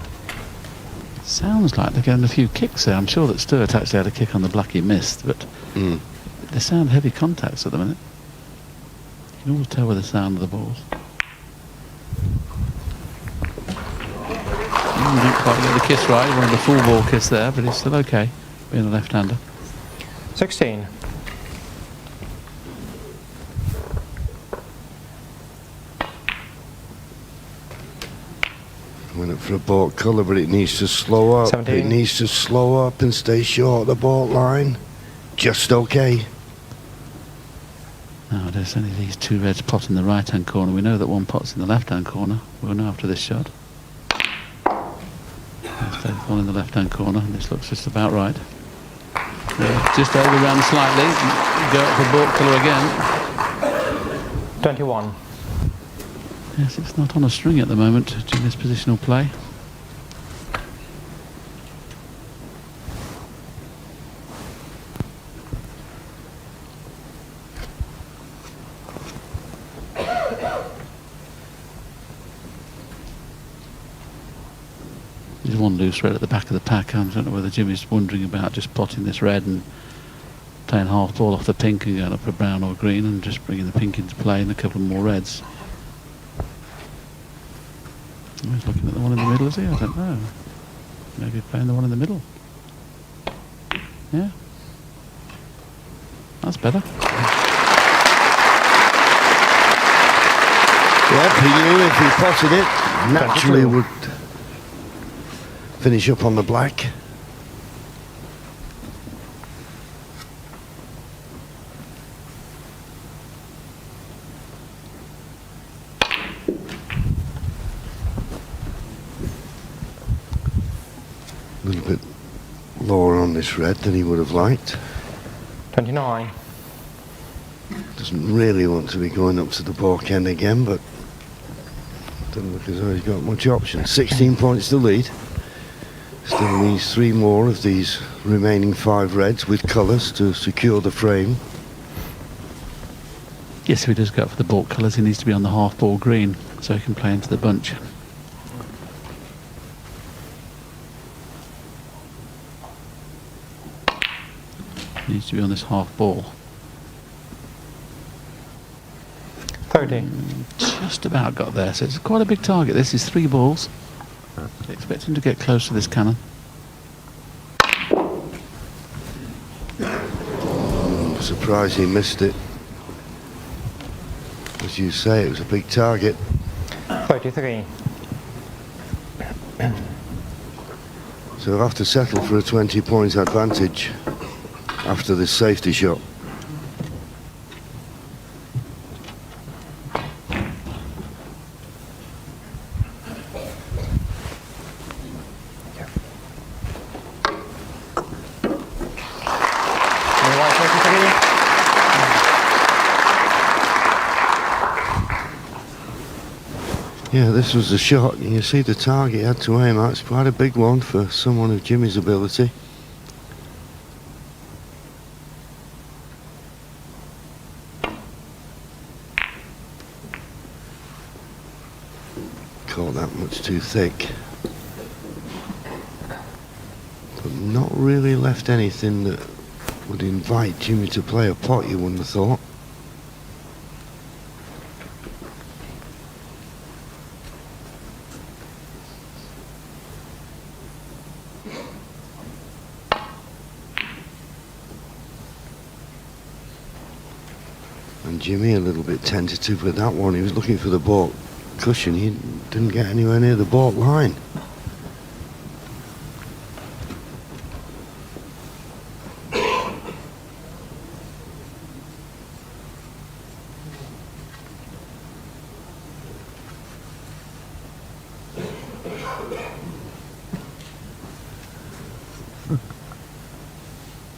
Sounds like they're getting a few kicks there. I'm sure that Stewart actually had a kick on the black he missed, but they sound heavy contacts at the minute. You can always tell with the sound of the balls. Didn't quite get the kiss right. He wanted a full ball kiss there, but he's still okay being a left-hander. 16. Went up for a baulk colour, but it needs to slow up. 17. It needs to slow up and stay short of the baulk line. Just okay. Now there's only these two reds pot in the right-hand corner. We know that one pot's in the left-hand corner. We'll know after this shot. There's one in the left-hand corner, and this looks just about right. Just overran slightly. Go up for baulk colour again. 21. Yes, it's not on a string at the moment during this positional play. There's one loose red at the back of the pack. I don't know whether Jimmy's wondering about just potting this red and playing half ball off the pink and going up for brown or green and just bringing the pink into play and a couple more reds. He's looking at the one in the middle, is he? I don't know. Maybe playing the one in the middle. Yeah. That's better. Yep, he knew if he potted it, naturally would finish up on the black. A little bit lower on this red than he would have liked. 29. Doesn't really want to be going up to the baulk end again, but doesn't look as though he's got much option. 16 points to lead. Still needs 3 more of these remaining 5 reds with colours to secure the frame. Yes, if he does go up for the baulk colours, he needs to be on the half ball green so he can play into the bunch. Needs to be on this half ball. 30. Just about got there, so it's quite a big target. This is 3 balls. Expect him to get close to this cannon. I'm surprised he missed it. As you say, it was a big target. 33. So he'll have to settle for a 20 points advantage after this safety shot. Yeah, this was the shot. You see the target he had to aim at. It's quite a big one for someone of Jimmy's ability. Caught that much too thick. But not really left anything that would invite Jimmy to play a pot, you wouldn't have thought. And Jimmy a little bit tentative with that one. He was looking for the baulk cushion. He didn't get anywhere near the baulk line.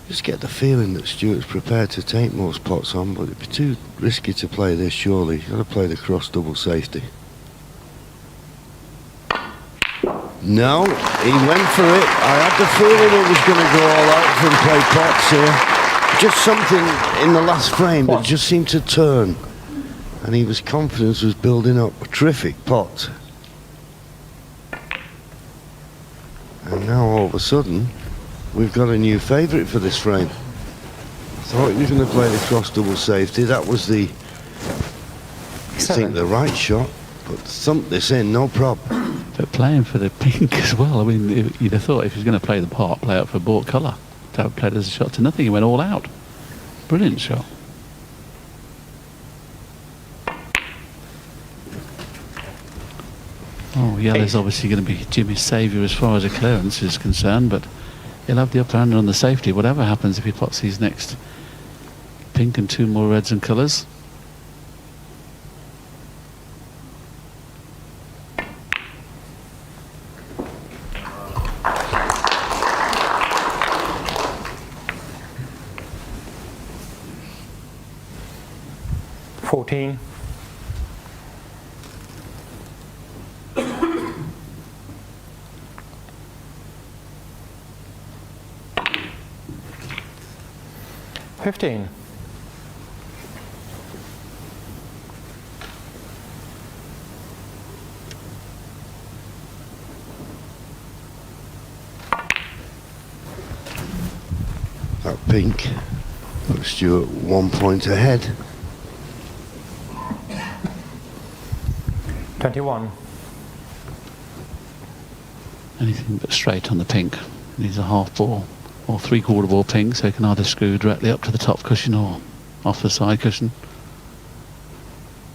Just get the feeling that Stuart's prepared to take most pots on, but it'd be too risky to play this, surely. You've got to play the cross double safety. No, he went for it. I had the feeling it was going to go all out from play pots here. Just something in the last frame that just seemed to turn. And his confidence was building up. A terrific pot. And now all of a sudden, we've got a new favourite for this frame. I thought he was going to play the cross double safety. That was the, I think, the right shot. But thump this in, no problem. But playing for the pink as well. I mean, you'd have thought if he was going to play the pot, play out for baulk colour. To have played as a shot to nothing, he went all out. Brilliant shot. Oh, yellow's obviously going to be Jimmy's saviour as far as the clearance is concerned, but he'll have the upper hand on the safety, whatever happens if he pots these next pink and 2 more reds and colours. $14. $15. That pink put Stuart 1 point ahead. 21. Anything but straight on the pink. Needs a half ball or 3/4 ball pink, so he can either screw directly up to the top cushion or off the side cushion.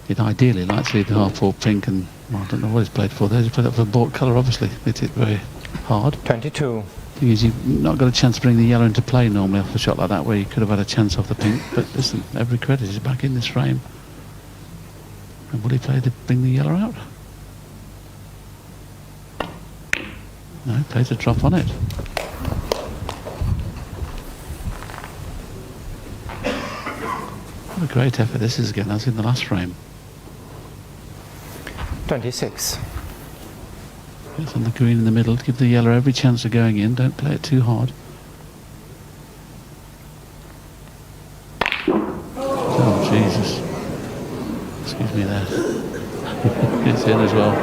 He'd ideally like to leave the half ball pink, and well, I don't know what he's played for there. He's played up for baulk colour, obviously. Hit it very hard. 22. Thing is, you've not got a chance to bring the yellow into play normally off a shot like that, where you could have had a chance off the pink. But listen, every credit is back in this frame. And will he play to bring the yellow out? No, he plays a drop on it. What a great effort this is again, as in the last frame. 26. It's on the green in the middle, give the yellow every chance of going in, don't play it too hard. Oh, Jesus. Excuse me there. It's in as well.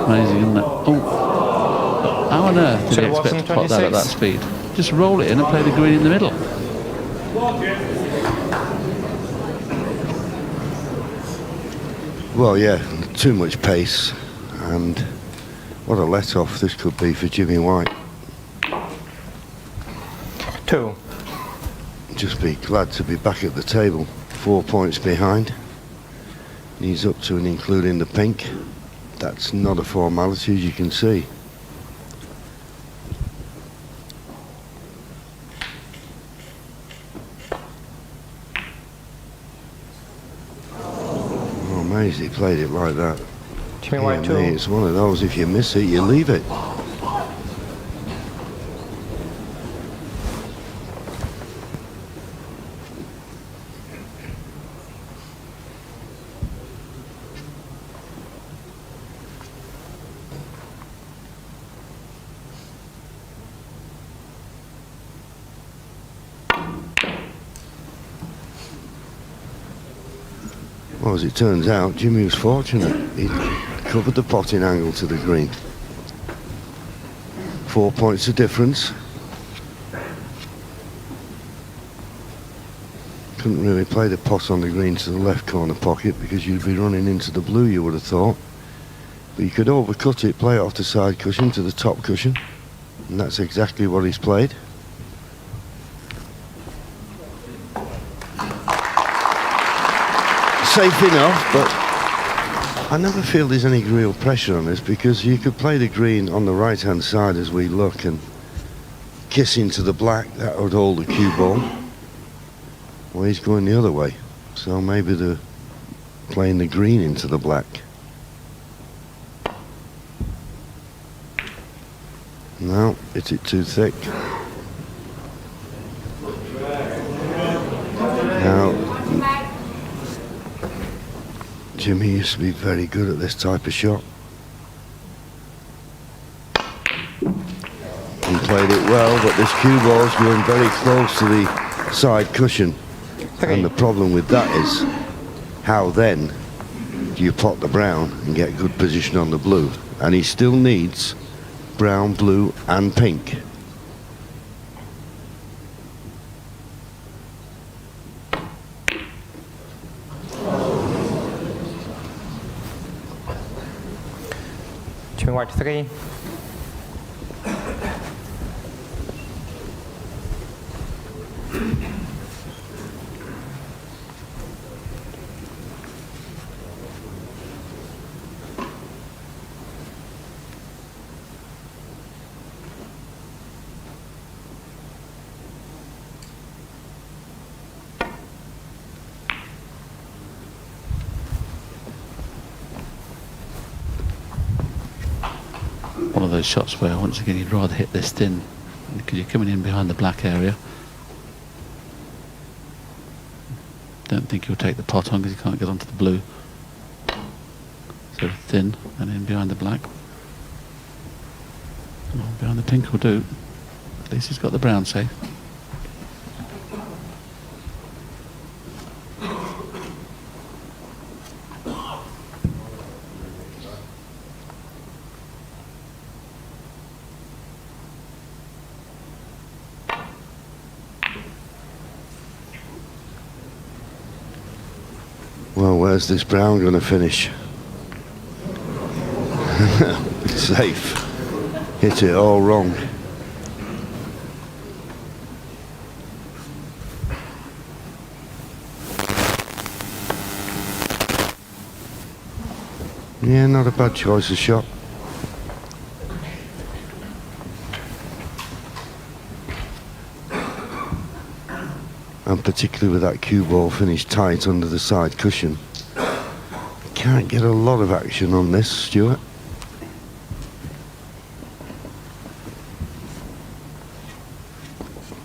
Amazing, isn't it? Oh, how on earth did he expect to pot that at that speed? Just roll it in and play the green in the middle. Well, yeah, too much pace, and what a let-off this could be for Jimmy White. 2. Just be glad to be back at the table. 4 points behind. He's up to and including the pink. That's not a formality, as you can see. Oh, amazing, he played it like that. Jimmy White 2. It's one of those, if you miss it, you leave it. Well, as it turns out, Jimmy was fortunate. He covered the potting angle to the green. 4 points of difference. Couldn't really play the pot on the green to the left corner pocket because you'd be running into the blue, you would have thought. But you could overcut it, play it off the side cushion to the top cushion, and that's exactly what he's played. Safe enough, but I never feel there's any real pressure on this because you could play the green on the right hand side as we look and kiss into the black. That would hold the cue ball. Well, he's going the other way, so maybe they're playing the green into the black. No, hit it too thick. Now, Jimmy used to be very good at this type of shot. He played it well, but this cue ball's going very close to the side cushion. And the problem with that is, how then do you pot the brown and get good position on the blue? And he still needs brown, blue and pink. Jimmy White 3. One of those shots where once again you'd rather hit this thin because you're coming in behind the black area. Don't think he'll take the pot on because he can't get onto the blue. So thin and in behind the black. Well, behind the pink will do. At least he's got the brown safe. Well, where's this brown going to finish? Safe. Hit it all wrong. Yeah, not a bad choice of shot. And particularly with that cue ball finished tight under the side cushion. Can't get a lot of action on this, Stuart.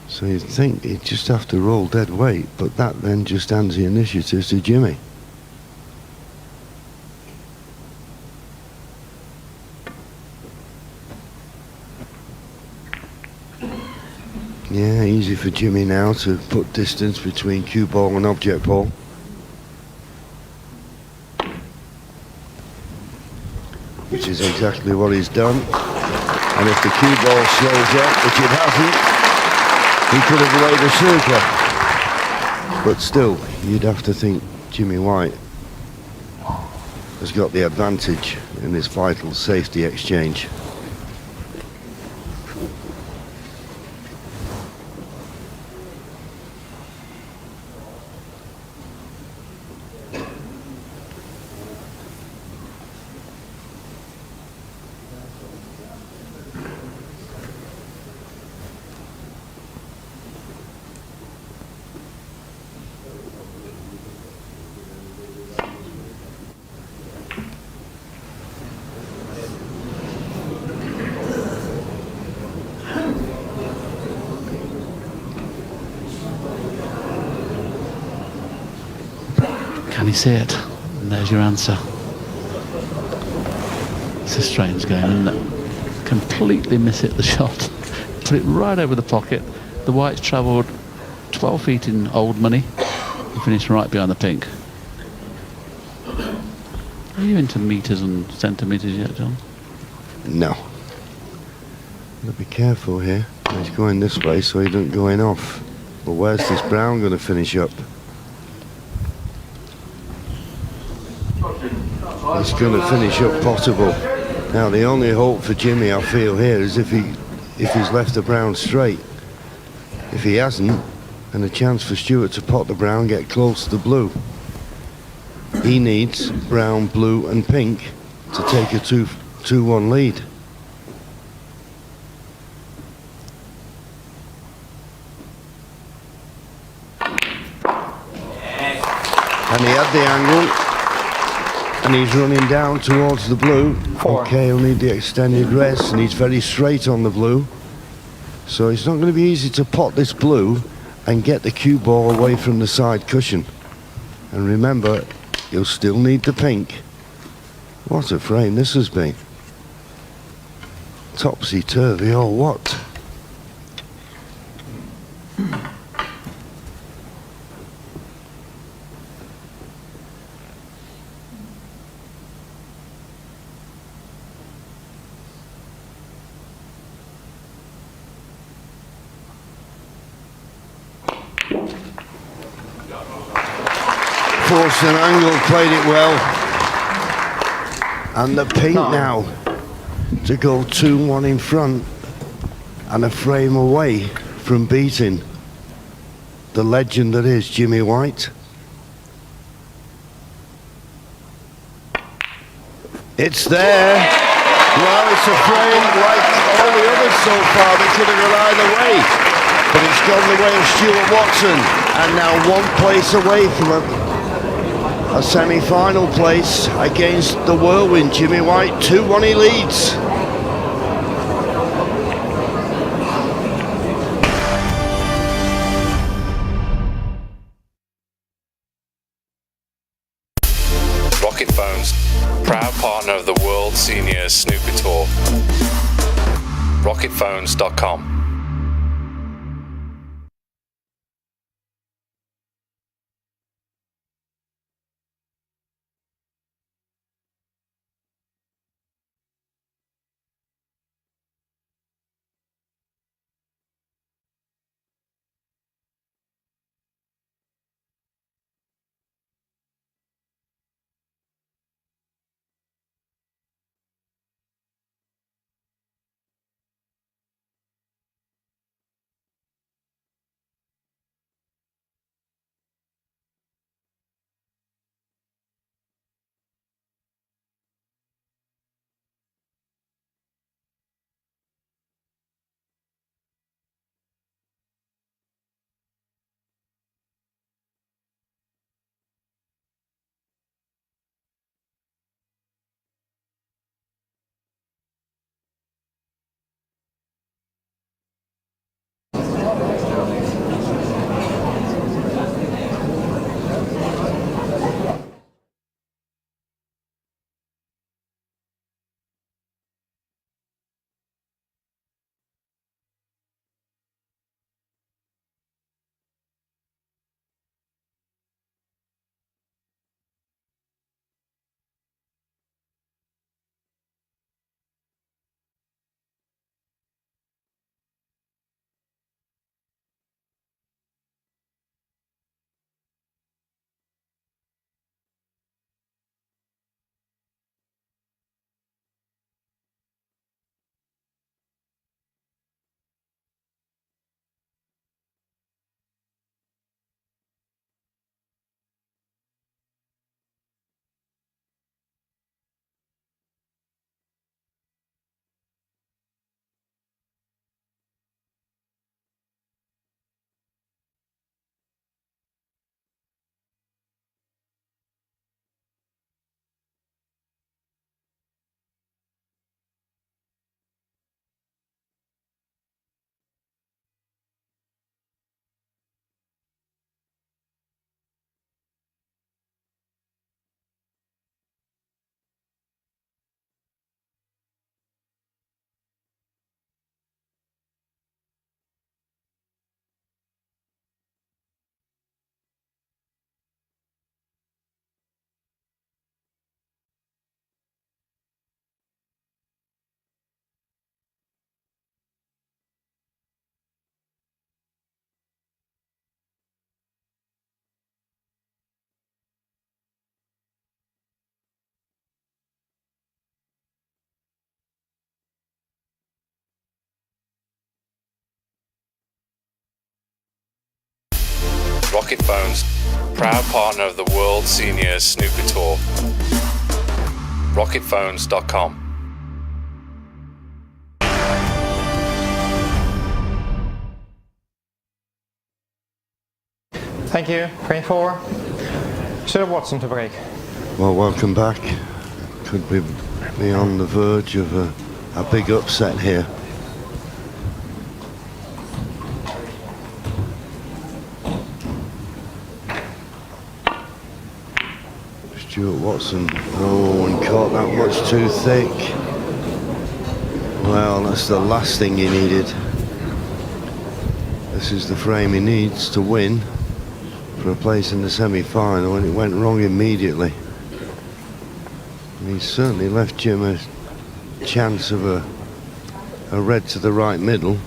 So you'd think he'd just have to roll dead weight, but that then just hands the initiative to Jimmy. Yeah, easy for Jimmy now to put distance between cue ball and object ball. Which is exactly what he's done. And if the cue ball slows up, which it hasn't, he could have laid a snooker. But still, you'd have to think Jimmy White has got the advantage in this vital safety exchange. Can he see it? And there's your answer. It's a strange game, isn't it? Completely miss hit the shot. Put it right over the pocket. The whites travelled 12 feet in old money and finished right behind the pink. Are you into meters and centimetres yet, John? No. Gotta be careful here. He's going this way so he doesn't go in off. But where's this brown going to finish up? He's going to finish up potable. Now the only hope for Jimmy, I feel here, is if he's left the brown straight. If he hasn't, and a chance for Stewart to pot the brown, get close to the blue. He needs brown, blue and pink to take a 2-1 lead. And he had the angle, and he's running down towards the blue. Okay, he'll need the extended rest, and he's very straight on the blue. So it's not going to be easy to pot this blue and get the cue ball away from the side cushion. And remember, you'll still need the pink. What a frame this has been. Topsy-turvy or what? Forced an angle, played it well. And the pink now to go 2-1 in front and a frame away from beating the legend that is Jimmy White. It's there. Well, it's a frame like all the others so far. They could have gone either way. But it's gone the way of Stuart Watson, and now 1 place away from a semi-final place against the whirlwind Jimmy White. 2-1 he leads. Rocket Phones, proud partner of the World Senior Snooker Tour. RocketPhones.com. Rocket Phones, proud partner of the World Senior Snooker Tour. Rocketphones.com. Thank you. 24. Stuart Watson to break. Well, welcome back. Could be on the verge of a big upset here. Stuart Watson, oh, and caught that much too thick. Well, that's the last thing he needed. This is the frame he needs to win for a place in the semi-final, and it went wrong immediately. And he certainly left Jim a chance of a red to the right middle.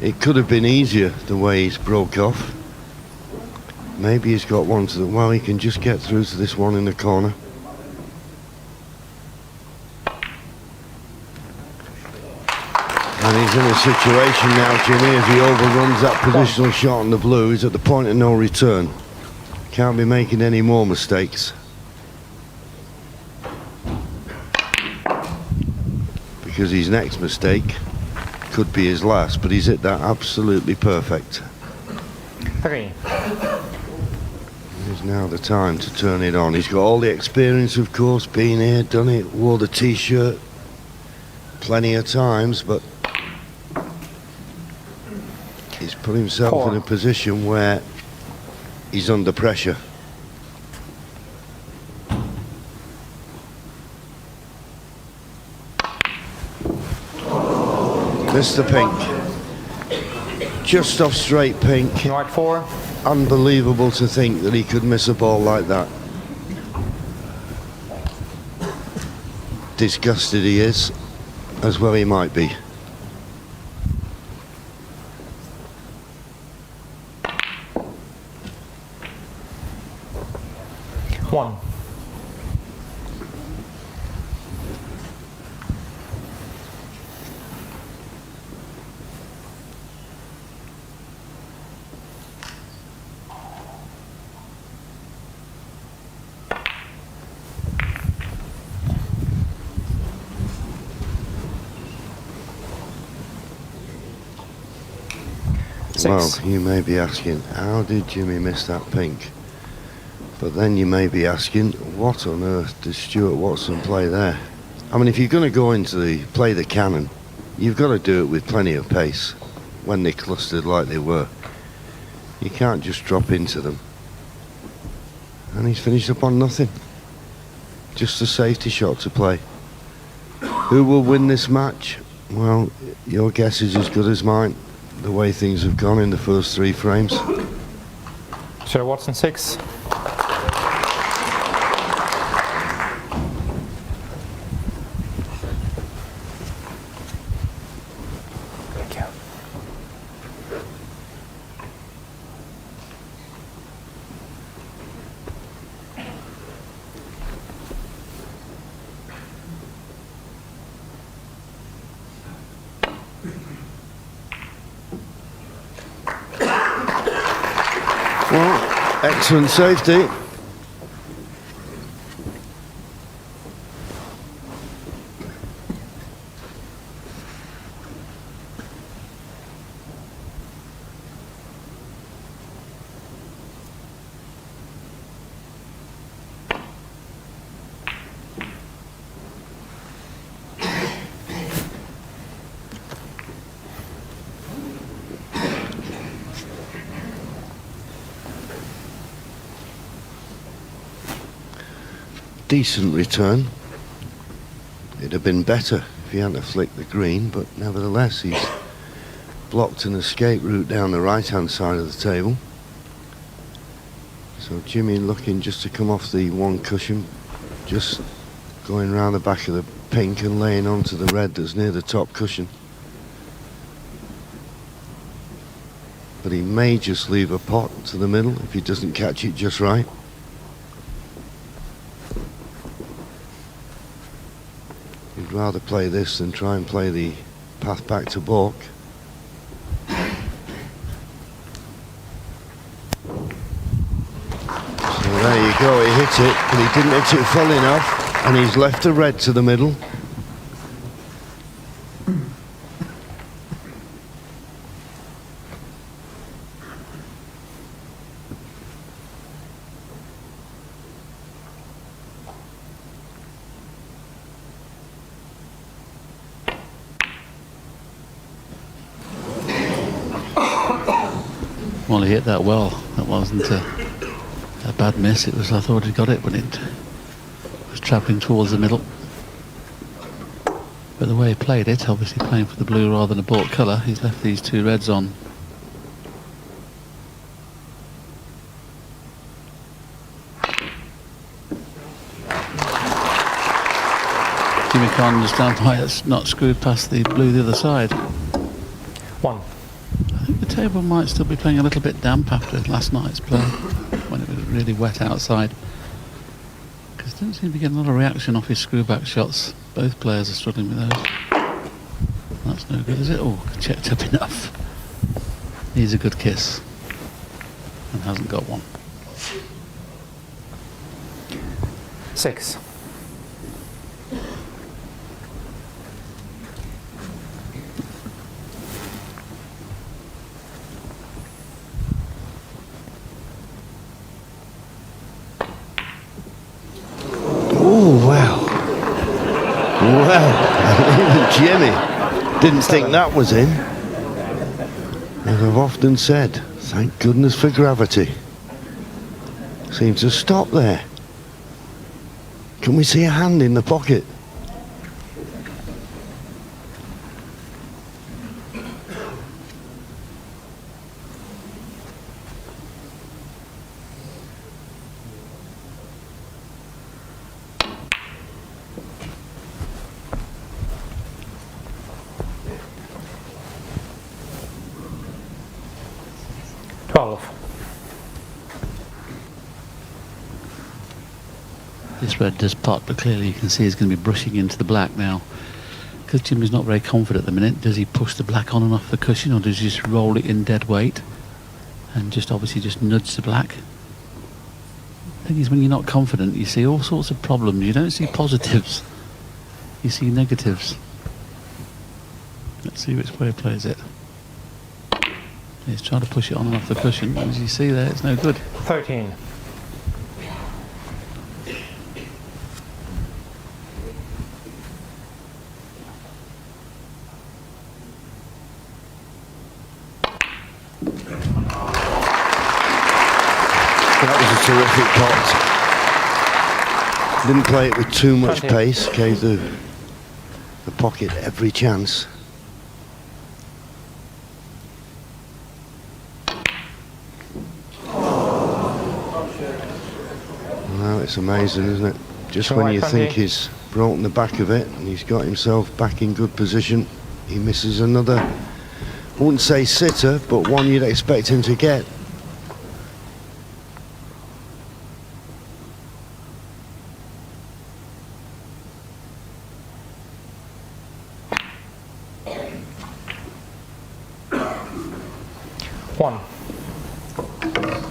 It could have been easier the way he's broke off. Maybe he's got one to the... Well, he can just get through to this one in the corner. And he's in a situation now, Jimmy, if he overruns that positional shot on the blue, he's at the point of no return. Can't be making any more mistakes. Because his next mistake could be his last, but he's hit that absolutely perfect. 3. Is now the time to turn it on. He's got all the experience, of course, been here, done it, wore the t-shirt plenty of times, but he's put himself 4. in a position where he's under pressure. Missed the pink. Just off straight pink. White 4. Unbelievable to think that he could miss a ball like that. Disgusted he is, as well he might be. One. Well, you may be asking, how did Jimmy miss that pink? But then you may be asking, what on earth did Stuart Watson play there? I mean, if you're going to go into play the cannon, you've got to do it with plenty of pace when they clustered like they were. You can't just drop into them. And he's finished up on nothing. Just a safety shot to play. Who will win this match? Well, your guess is as good as mine. The way things have gone in the first 3 frames. Stuart Watson 6. Thank you. Well, excellent safety. Decent return. It'd have been better if he hadn't flicked the green, but nevertheless he's blocked an escape route down the right hand side of the table. So Jimmy looking just to come off the one cushion, just going round the back of the pink and laying onto the red that's near the top cushion. But he may just leave a pot to the middle if he doesn't catch it just right. He'd rather play this than try and play the path back to balk. go, he hit it, but he didn't hit it full enough, and he's left the red to the middle. Well, he hit that well. That wasn't a bad miss. It was, I thought he got it when it was travelling towards the middle. But the way he played it, obviously playing for the blue rather than a bought colour, he's left these two reds on. Jimmy can't understand why it's not screwed past the blue the other side. 1. I think the table might still be playing a little bit damp after last night's play, when it was really wet outside. Because didn't seem to be getting a lot of reaction off his screw-back shots. Both players are struggling with those. That's no good, is it? Oh, checked up enough. Needs a good kiss. And hasn't got one. 6. Oh, wow. Wow. Jimmy didn't think that was in. As I've often said, thank goodness for gravity. Seems to stop there. Can we see a hand in the pocket? This red does pot, but clearly you can see he's going to be brushing into the black now. Because Jimmy's not very confident at the minute, does he push the black on and off the cushion, or does he just roll it in dead weight and just obviously just nudge the black? The thing is, when you're not confident, you see all sorts of problems. You don't see positives, you see negatives. Let's see which way he plays it. He's trying to push it on and off the cushion, and as you see there, it's no good. 13. That was a terrific pot. Didn't play it with too much pace, gave the pocket every chance. Well, it's amazing, isn't it? Just when you think he's broken the back of it and he's got himself back in good position, he misses another, I wouldn't say sitter, but one you'd expect him to get.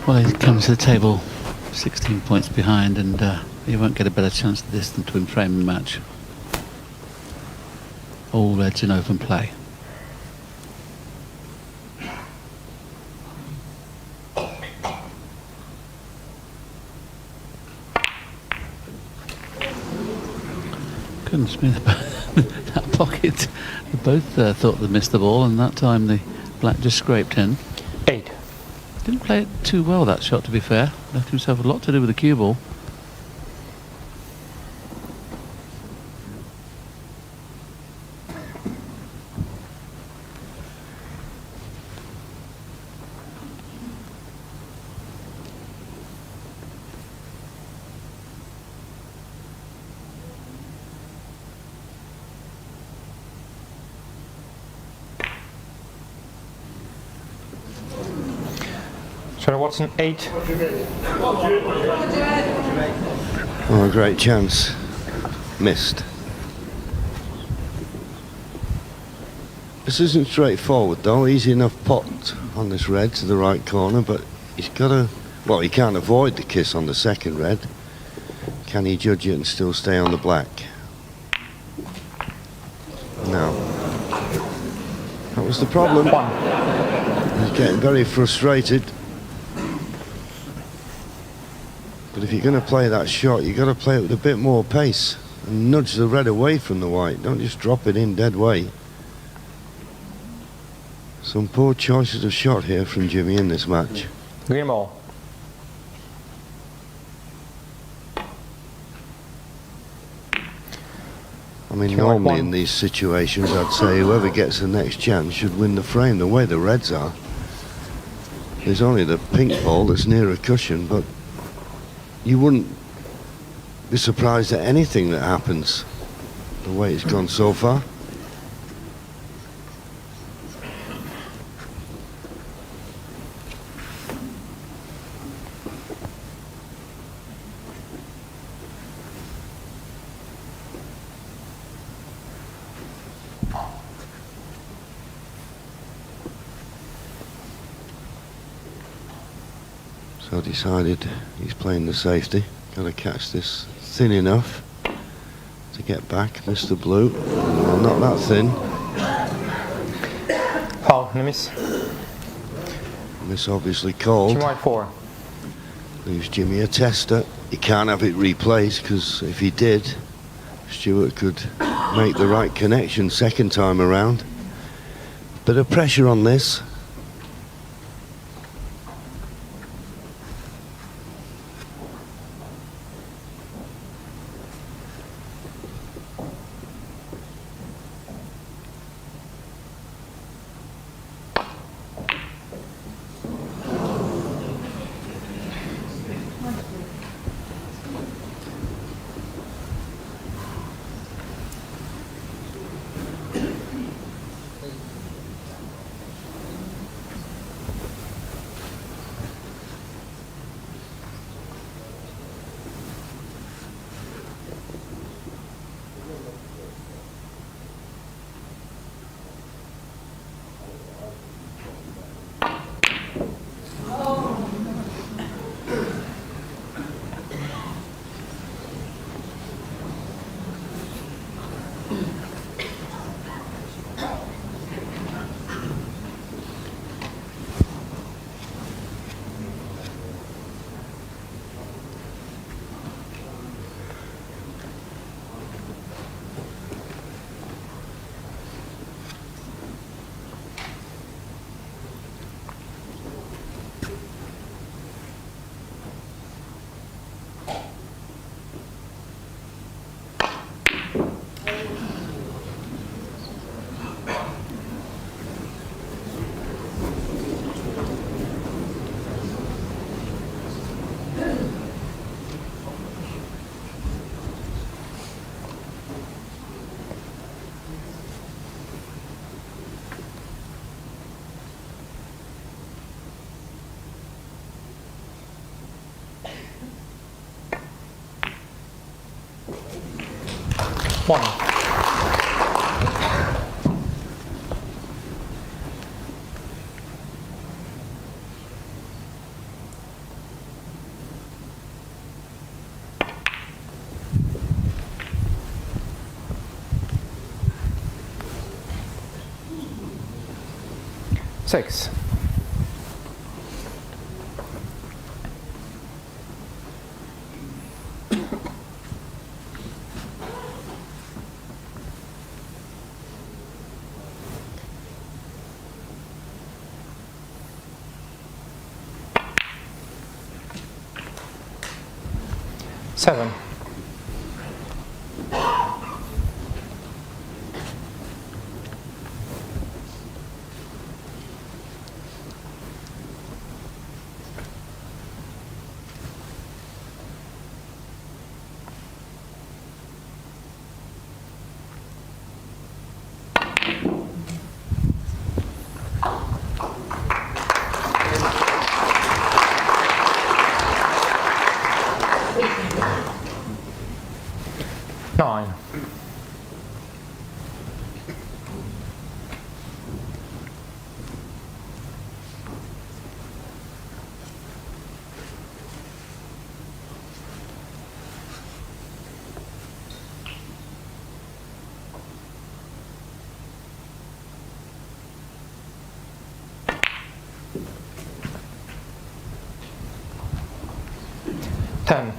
Well, he comes to the table 16 points behind, and he won't get a better chance at this than to win frame the match. All reds in open play. Goodness me, that pocket. They both thought they'd missed the ball, and that time the black just scraped in. 8. Didn't play it too well, that shot, to be fair. Left himself a lot to do with the cue ball. So Watson, 8. Oh, a great chance. Missed. This isn't straightforward though. Easy enough pot on this red to the right corner, but he's got to Well, he can't avoid the kiss on the second red. Can he judge it and still stay on the black? No. That was the problem. He's getting very frustrated. But if you're going to play that shot, you've got to play it with a bit more pace and nudge the red away from the white. Don't just drop it in dead weight. Some poor choices of shot here from Jimmy in this match. Green ball. I mean, normally in these situations, I'd say whoever gets the next chance should win the frame. The way the reds are, there's only the pink ball that's near a cushion, but you wouldn't be surprised at anything that happens the way it's gone so far. So decided he's playing the safety. Got to catch this thin enough to get back. Mr. Blue. Well, not that thin. Foul, miss. Miss obviously called. Team white 4. Leaves Jimmy a tester. He can't have it replaced because if he did, Stewart could make the right connection second time around. Bit of pressure on this. One. Six. Seven. Nine. 10.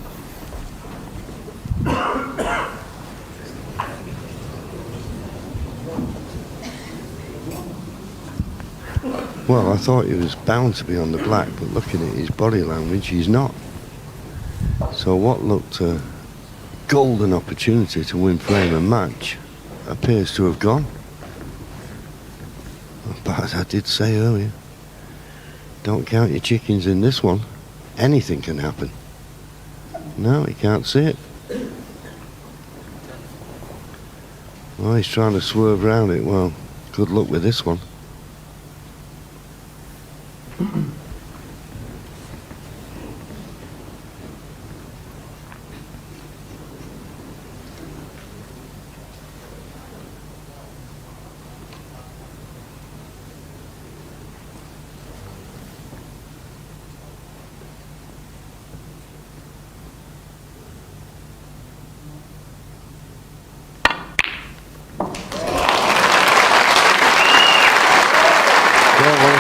Well, I thought he was bound to be on the black, but looking at his body language, he's not. So what looked a golden opportunity to win frame and match appears to have gone. But as I did say earlier, don't count your chickens in this one. Anything can happen. No, he can't see it. Well, he's trying to swerve around it. Well, good luck with this one.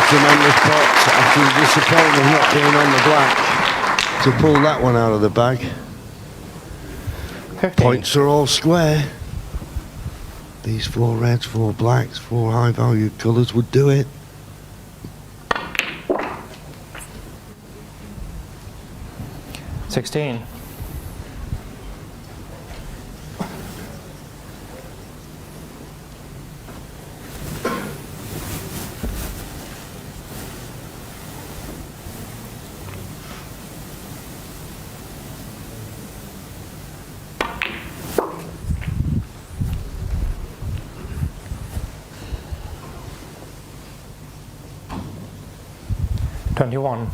Tremendous pot after the disappointment of not being on the black to pull that one out of the bag. 15. Points are all square. These 4 reds, 4 blacks, 4 high valued colours would do it. $16. $21.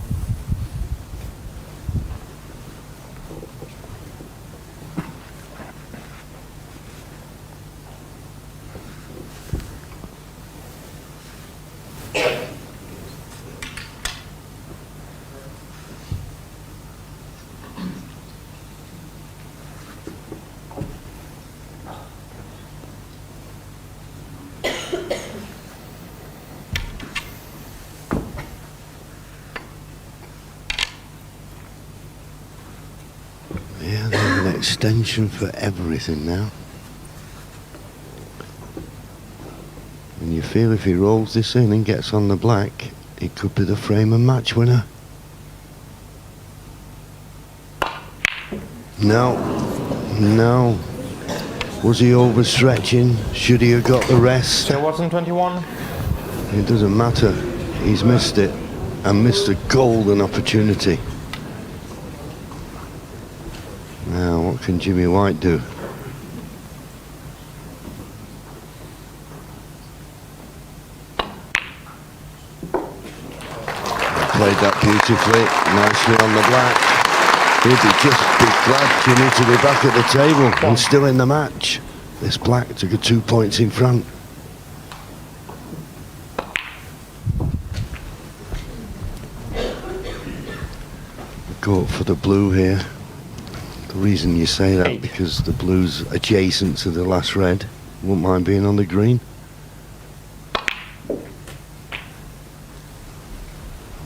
Yeah, there's an extension for everything now. And you feel if he rolls this in and gets on the black, it could be the frame and match winner. No, no. Was he overstretching? Should he have got the rest? So Watson 21. It doesn't matter. He's missed it and missed a golden opportunity. Now, what can Jimmy White do? Played that beautifully, nicely on the black. He'd just be glad, Jimmy, to be back at the table and still in the match. This black took a 2 points in front. Go up for the blue here. The reason you say that, because the blue's adjacent to the last red. Wouldn't mind being on the green.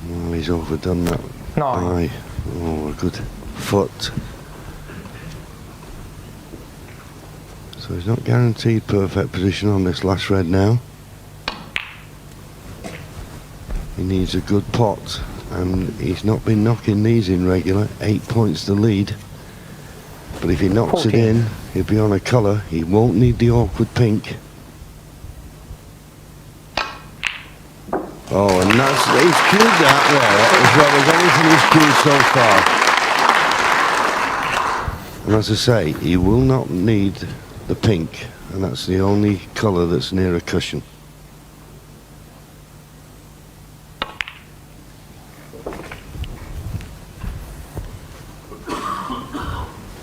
Well, he's overdone that. 9. Oh, a good foot. So he's not guaranteed perfect position on this last red now. He needs a good pot, and he's not been knocking these in regular. 8 points to lead. But if he knocks 14. it in, he'll be on a colour. He won't need the awkward pink. Oh, and he's cued that there, as well as anything he's cued so far. And as I say, he will not need the pink, and that's the only colour that's near a cushion.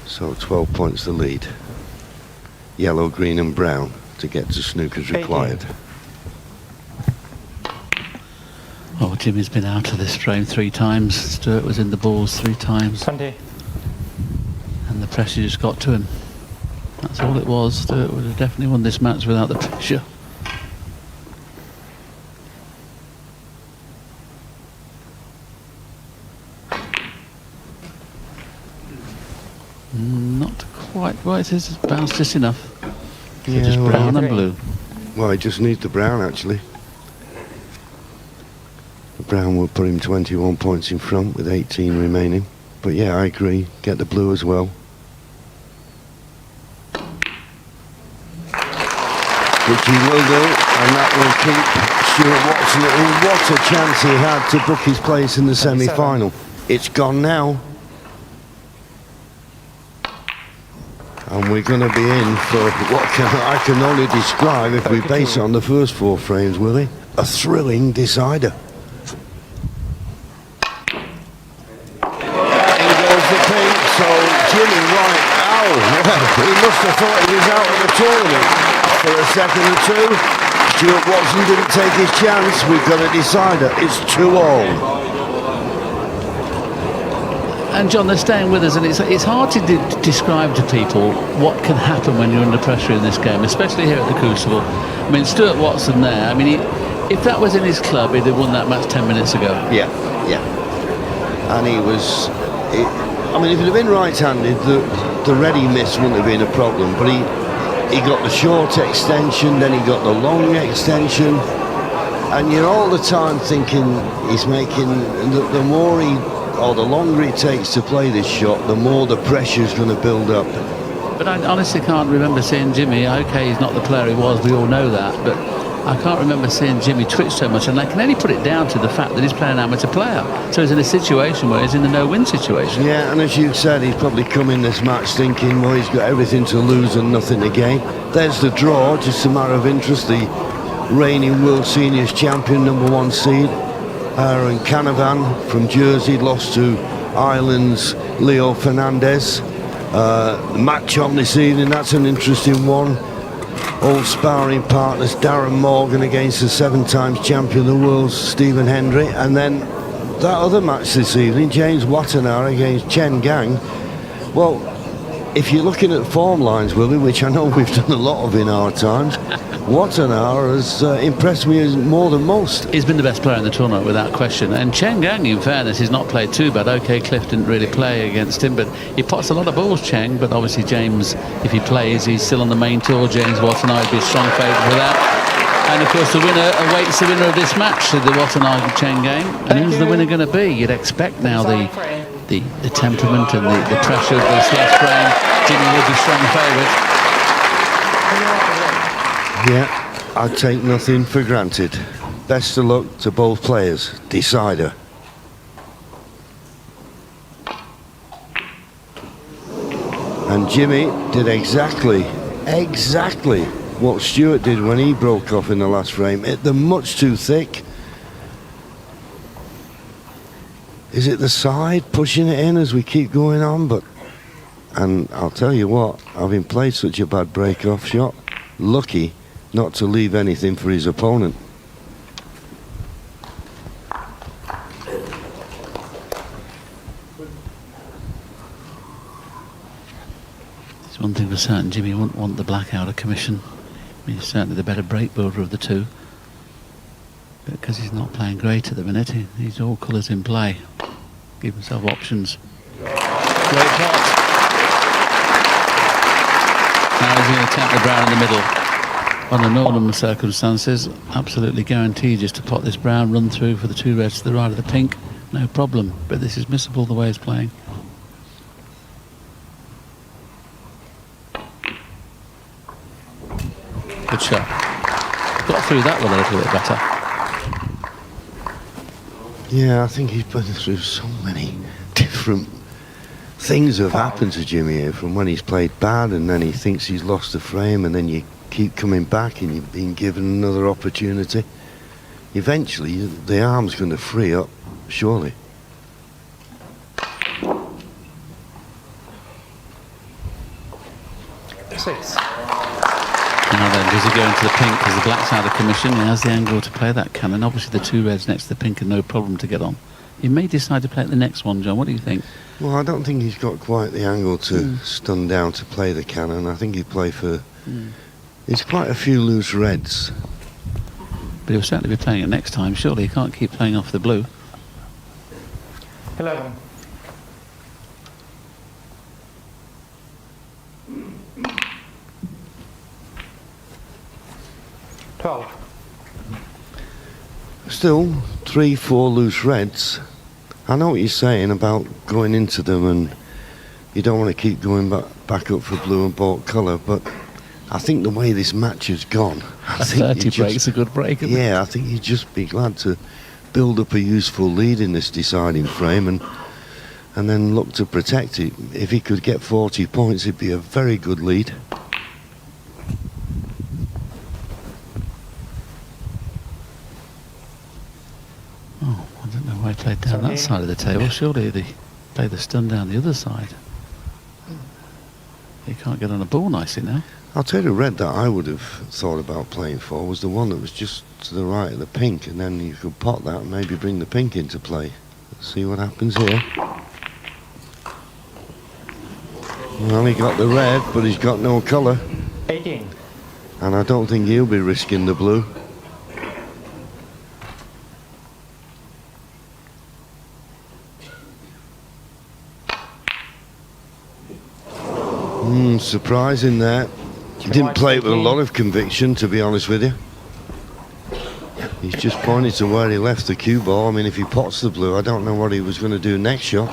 So 12 points to lead. Yellow, green and brown to get to snooker's required. 18. Oh, Jimmy's been out of this frame 3 times. Stuart was in the balls 3 times. 20. And the pressure just got to him. That's all it was. Stuart would have definitely won this match without the pressure. Well, it is bounced just enough. Yeah, just well, brown and blue. Well, he just needs the brown, actually. The brown will put him 21 points in front with 18 remaining. But yeah, I agree. Get the blue as well. Which he will do, and that will keep Stuart Watson. And what a chance he had to book his place in the semi-final. It's gone now. And we're going to be in for what I can only describe, if we base it on the first 4 frames, Willie, a thrilling decider. In goes the pink, so Jimmy White, ow, well, he must have thought he was out of the tournament for a second or two. Stuart Watson didn't take his chance. We've got a decider. It's 2-all. And John, they're staying with us, and it's hard to describe to people what can happen when you're under pressure in this game, especially here at the Crucible. I mean, Stuart Watson there, I mean, if that was in his club, he'd have won that match 10 minutes ago. Yeah. And he was... I mean, if it had been right-handed, the ready miss wouldn't have been a problem, but he got the short extension, then he got the long extension, and you're all the time thinking he's making... The more he... or the longer it takes to play this shot, the more the pressure's going to build up. But I honestly can't remember seeing Jimmy. OK, he's not the player he was, we all know that, but I can't remember seeing Jimmy twitch so much, and I can only put it down to the fact that he's playing an amateur player. So he's in a situation where he's in a no-win situation. Yeah, and as you said, he's probably come in this match thinking, well, he's got everything to lose and nothing to gain. There's the draw, just a matter of interest. The reigning World Seniors champion, #1 seed, Aaron Canavan from Jersey, lost to Ireland's Leo Fernandez. The match on this evening, that's an interesting one. Old sparring partners, Darren Morgan against the 7 times champion of the world, Stephen Hendry. And then that other match this evening, James Watanabe against Chen Gang. Well, if you're looking at form lines, Willie, which I know we've done a lot of in our times, Watanabe has impressed me more than most. He's been the best player in the tournament without question, and Chen Gang, in fairness, he's not played too bad. OK, Cliff didn't really play against him, but he pots a lot of balls, Cheng. But obviously James, if he plays, he's still on the main tour. James Watanabe would be a strong favourite for that. And of course the winner awaits the winner of this match, the Watanabe Chen Gang. And who's the winner going to be? You'd expect now the temperament and the pressure of this last frame, Jimmy would be strong favourite. Yeah, I take nothing for granted. Best of luck to both players. Decider. And Jimmy did exactly what Stuart did when he broke off in the last frame. Hit them much too thick. Is it the side pushing it in as we keep going on? And I'll tell you what, having played such a bad break-off shot, lucky not to leave anything for his opponent. It's one thing for certain, Jimmy wouldn't want the black out of commission. I mean, he's certainly the better break builder of the two. But because he's not playing great at the minute, he's all colours in play. Give himself options. Great pot. Now he's going to tap the brown in the middle. Under normal circumstances, absolutely guaranteed just to pot this brown, run through for the 2 reds to the right of the pink, no problem. But this is missable the way he's playing. Good shot. Got through that one a little bit better. Yeah, I think he's been through so many different things have happened to Jimmy here, from when he's played bad and then he thinks he's lost the frame, and then you keep coming back and you've been given another opportunity. Eventually the arm's going to free up, surely. Six. Now then, does he go into the pink because the black's out of commission? He has the angle to play that cannon. Obviously the 2 reds next to the pink are no problem to get on. He may decide to play at the next one, John. What do you think? Well, I don't think he's got quite the angle to stun down to play the cannon. I think he'd play for... There's quite a few loose reds. But he'll certainly be playing it next time. Surely he can't keep playing off the blue. 11. 12. Still, 3-4 loose reds. I know what you're saying about going into them and you don't want to keep going back up for blue and bought colour, but I think the way this match has gone, I think 30 break's a good break, isn't it? yeah, I think you'd just be glad to build up a useful lead in this deciding frame and then look to protect it. If he could get 40 points, it'd be a very good lead. Oh, I don't know why he played down that side of the table. Surely they played the stun down the other side. He can't get on a ball nicely now. I'll tell you, the red that I would have thought about playing for was the one that was just to the right of the pink, and then you could pot that and maybe bring the pink into play. Let's see what happens here. Well, he got the red, but he's got no colour. 18. And I don't think he'll be risking the blue. Surprising there. He didn't play it with a lot of conviction, to be honest with you. He's just pointed to where he left the cue ball. I mean, if he pots the blue, I don't know what he was going to do next shot.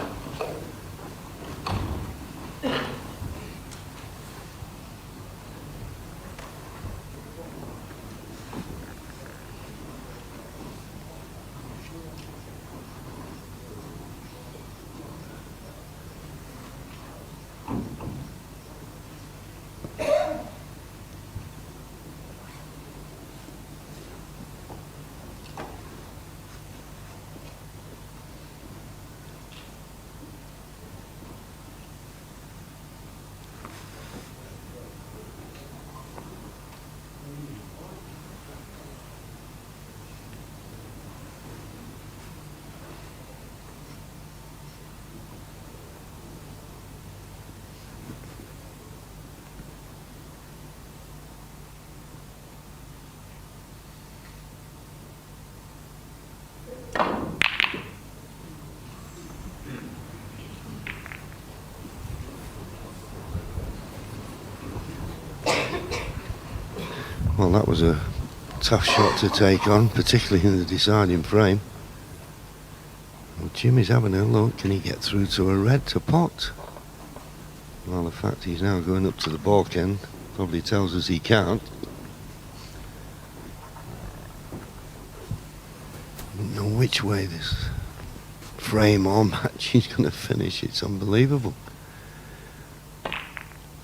Well, that was a tough shot to take on, particularly in the deciding frame. Well, Jimmy's having a look. Can he get through to a red to pot? Well, the fact he's now going up to the balk end probably tells us he can't. I don't know which way this frame or match is going to finish. It's unbelievable.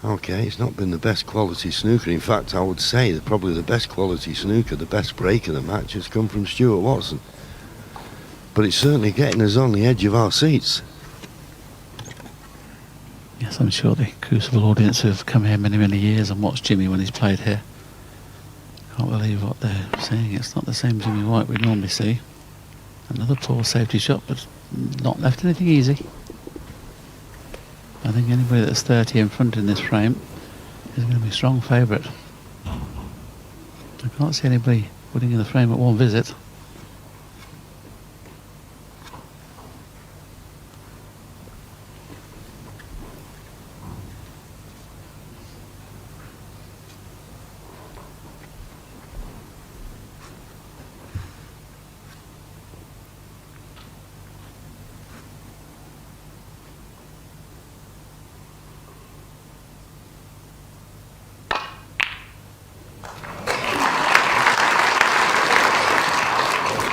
Okay, it's not been the best quality snooker. In fact, I would say that probably the best quality snooker, the best break of the match has come from Stuart Watson. But it's certainly getting us on the edge of our seats. Yes, I'm sure the Crucible audience have come here many, many years and watched Jimmy when he's played here. Can't believe what they're seeing. It's not the same Jimmy White we normally see. Another poor safety shot, but not left anything easy. I think anybody that's 30 in front in this frame is going to be a strong favourite. I can't see anybody putting in the frame at one visit.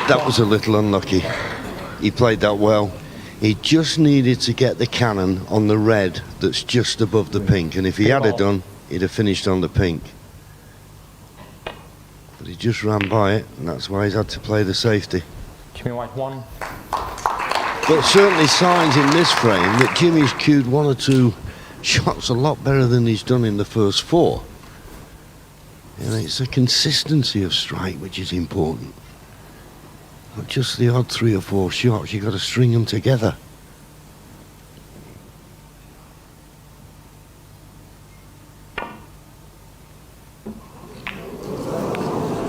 That was a little unlucky. He played that well. He just needed to get the cannon on the red that's just above the pink, and if he had it done, he'd have finished on the pink. But he just ran by it, and that's why he's had to play the safety. Jimmy White 1. But certainly signs in this frame that Jimmy's cued one or two shots a lot better than he's done in the first four. You know, it's a consistency of strike which is important. Not just the odd 3 or 4 shots, you've got to string them together.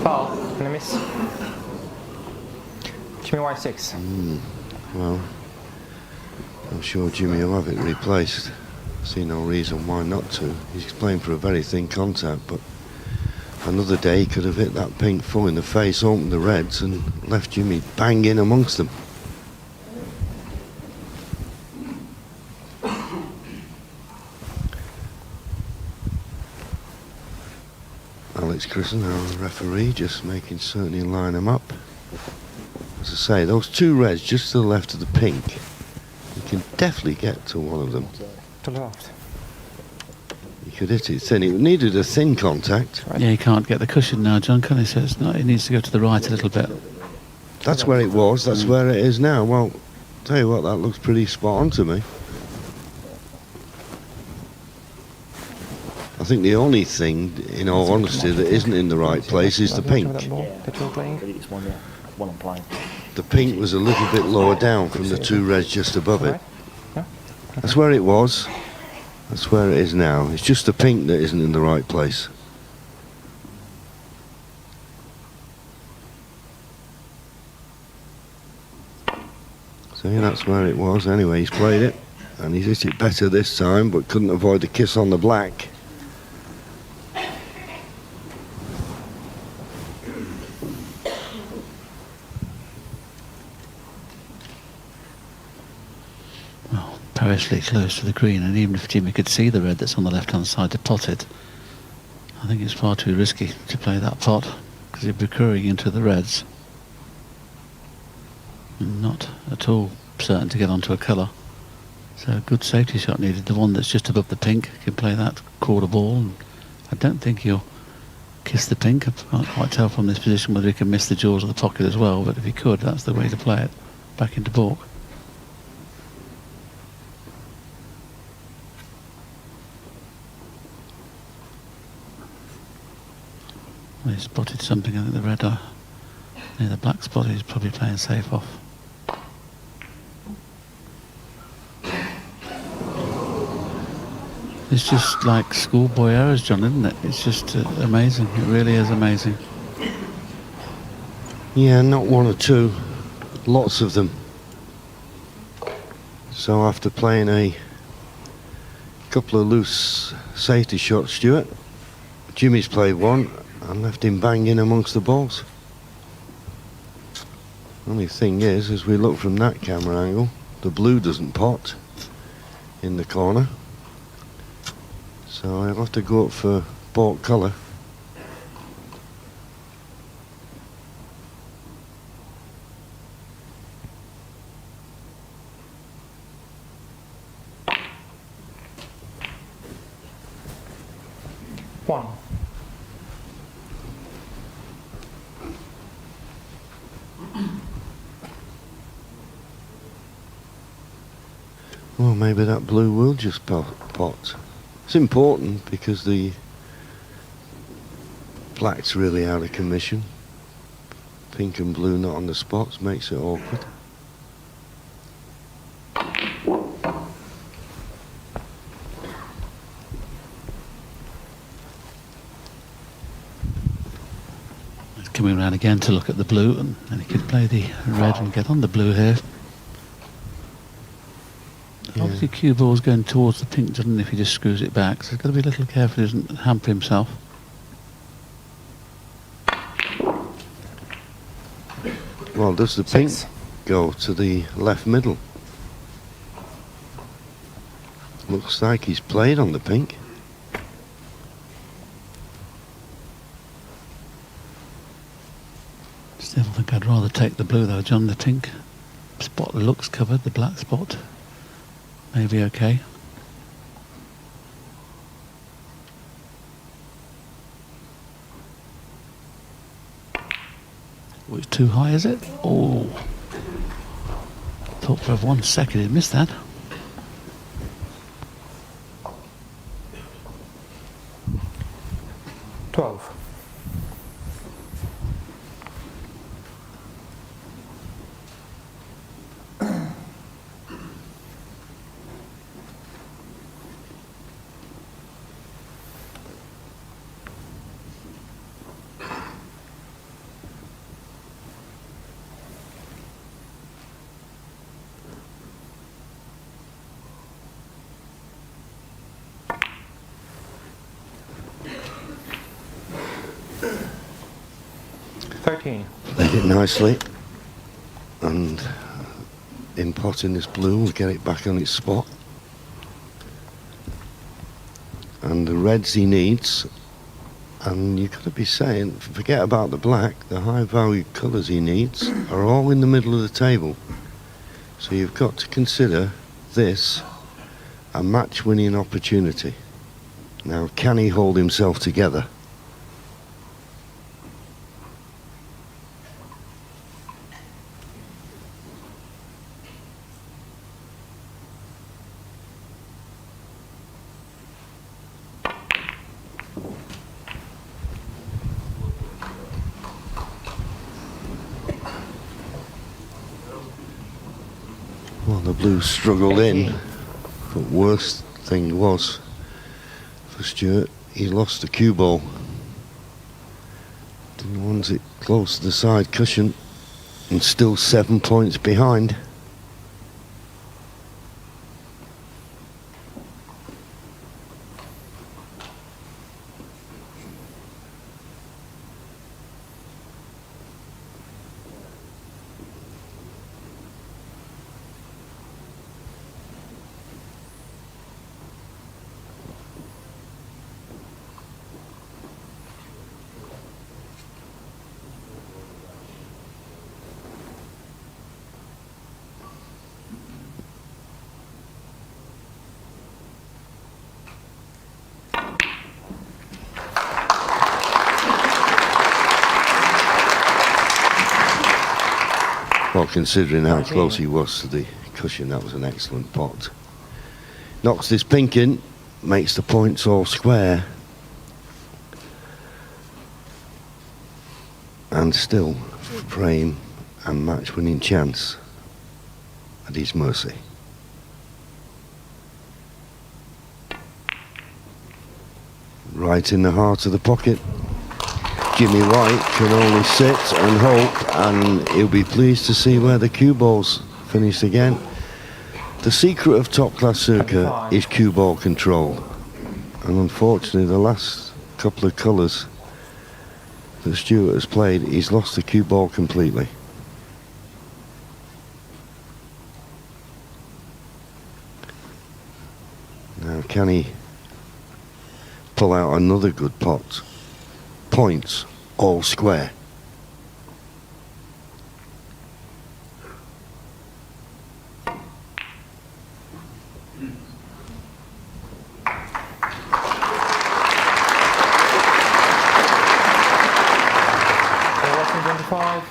Foul. And a miss. Jimmy White 6. Well, I'm sure Jimmy will have it replaced. I see no reason why not to. He's playing for a very thin contact, but Another day he could have hit that pink full in the face, opened the reds and left Jimmy bang in amongst them. Alex Christen, our referee, just making certain he line them up. As I say, those two reds just to the left of the pink, you can definitely get to one of them. To the left. You could hit it thin. It needed a thin contact. Yeah, he can't get the cushion now, John, can he? So it's not, he needs to go to the right a little bit. That's where it was, that's where it is now. Well, tell you what, that looks pretty spot on to me. I think the only thing, in all honesty, that isn't in the right place is the pink. That you're playing? It's one I'm playing. The pink was a little bit lower down from the two reds just above it. Yeah. That's where it was. That's where it is now. It's just the pink that isn't in the right place. So yeah, that's where it was. Anyway, he's played it and he's hit it better this time, but couldn't avoid the kiss on the black. Perilously close to the green, and even if Jimmy could see the red that's on the left hand side to pot it, I think it's far too risky to play that pot because he'd be currying into the reds and not at all certain to get onto a colour. So a good safety shot needed. The one that's just above the pink can play that quarter ball, and I don't think he'll kiss the pink. I can't quite tell from this position whether he can miss the jaws of the pocket as well, but if he could, that's the way to play it back into baulk. Well, he spotted something. I think the red near the black spot. He's probably playing safe off. It's just like schoolboy errors, John, isn't it? It's just amazing. It really is amazing. Yeah, not one or two, lots of them. So after playing a couple of loose safety shots, Stuart, Jimmy's played one and left him banging amongst the balls. Only thing is, as we look from that camera angle, the blue doesn't pot in the corner. So I'll have to go up for baulk colour. One. Well, maybe that blue will just pot. It's important because the black's really out of commission. Pink and blue not on the spots makes it awkward. He's coming around again to look at the blue, and then he could play the red and get on the blue here. Yeah. Obviously cue ball's going towards the pink, doesn't it, if he just screws it back, so he's got to be a little careful he doesn't hamper himself. Well, does the pink go to the left middle? Looks like he's played on the pink. Still think I'd rather take the blue though, John. The pink spot looks covered, the black spot may be okay. Oh, it's too high, is it? Oh, thought for 1 second he'd missed that. 13. Played it nicely. And in potting this blue will get it back on its spot. And the reds he needs, and you've got to be saying, forget about the black, the high value colours he needs are all in the middle of the table. So you've got to consider this a match winning opportunity. Now, can he hold himself together? Well, the blues struggled in, but worst thing was for Stuart, he lost the cue ball. Didn't want it close to the side cushion, and still 7 points behind. Well, considering how close he was to the cushion, that was an excellent pot. Knocks this pink in, makes the points all square. And still, frame and match winning chance at his mercy. Right in the heart of the pocket. Jimmy White can only sit and hope, and he'll be pleased to see where the cue balls finish again. The secret of top-class snooker is cue ball control, and unfortunately the last couple of colours that Stuart has played, he's lost the cue ball completely. Now, can he pull out another good pot? Points all square. Watson 25.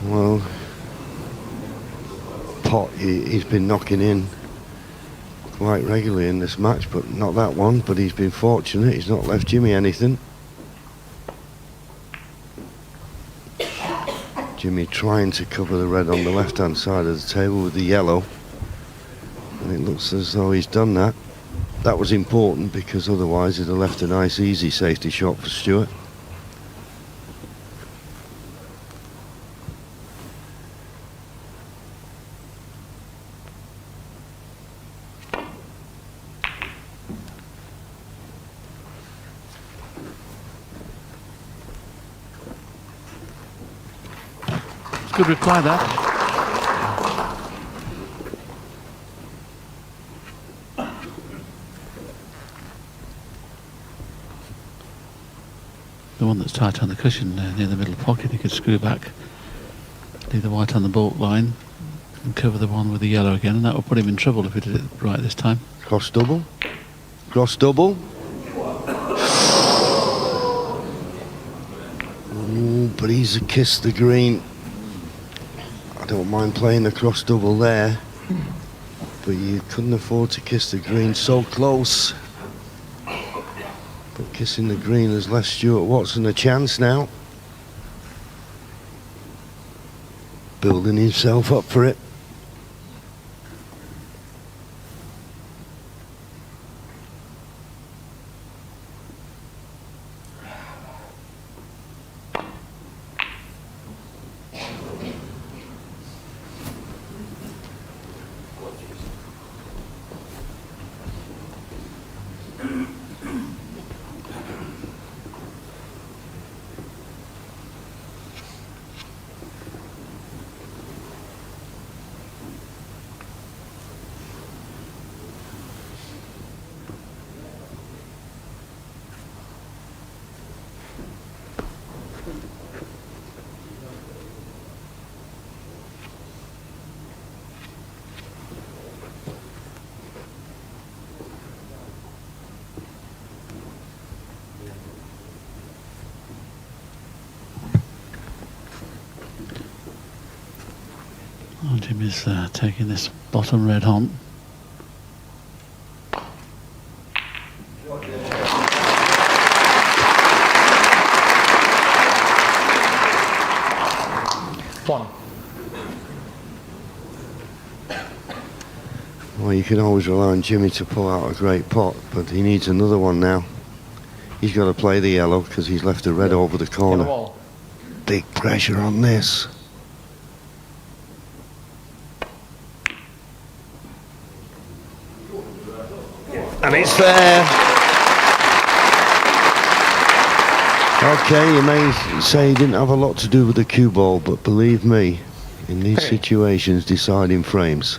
Well, pot he's been knocking in quite regularly in this match, but not that one. But he's been fortunate, he's not left Jimmy anything. Jimmy trying to cover the red on the left hand side of the table with the yellow, and it looks as though he's done that. That was important, because otherwise he'd have left a nice easy safety shot for Stuart. Good reply, that. The one that's tight on the cushion near the middle pocket, he could screw back, leave the white on the baulk line, and cover the one with the yellow again, and that would put him in trouble if he did it right this time. Cross double. Cross double. Ooh, but he's kissed the green. I don't mind playing the cross double there, but you couldn't afford to kiss the green so close. But kissing the green has left Stuart Watson a chance now. Building himself up for it. Oh, Jim is taking this bottom red on. One. Well, you can always rely on Jimmy to pull out a great pot, but he needs another one now. He's got to play the yellow because he's left the red over the corner. Wall. Big pressure on this. And it's there. Okay, you may say he didn't have a lot to do with the cue ball, but believe me, in these situations, deciding frames,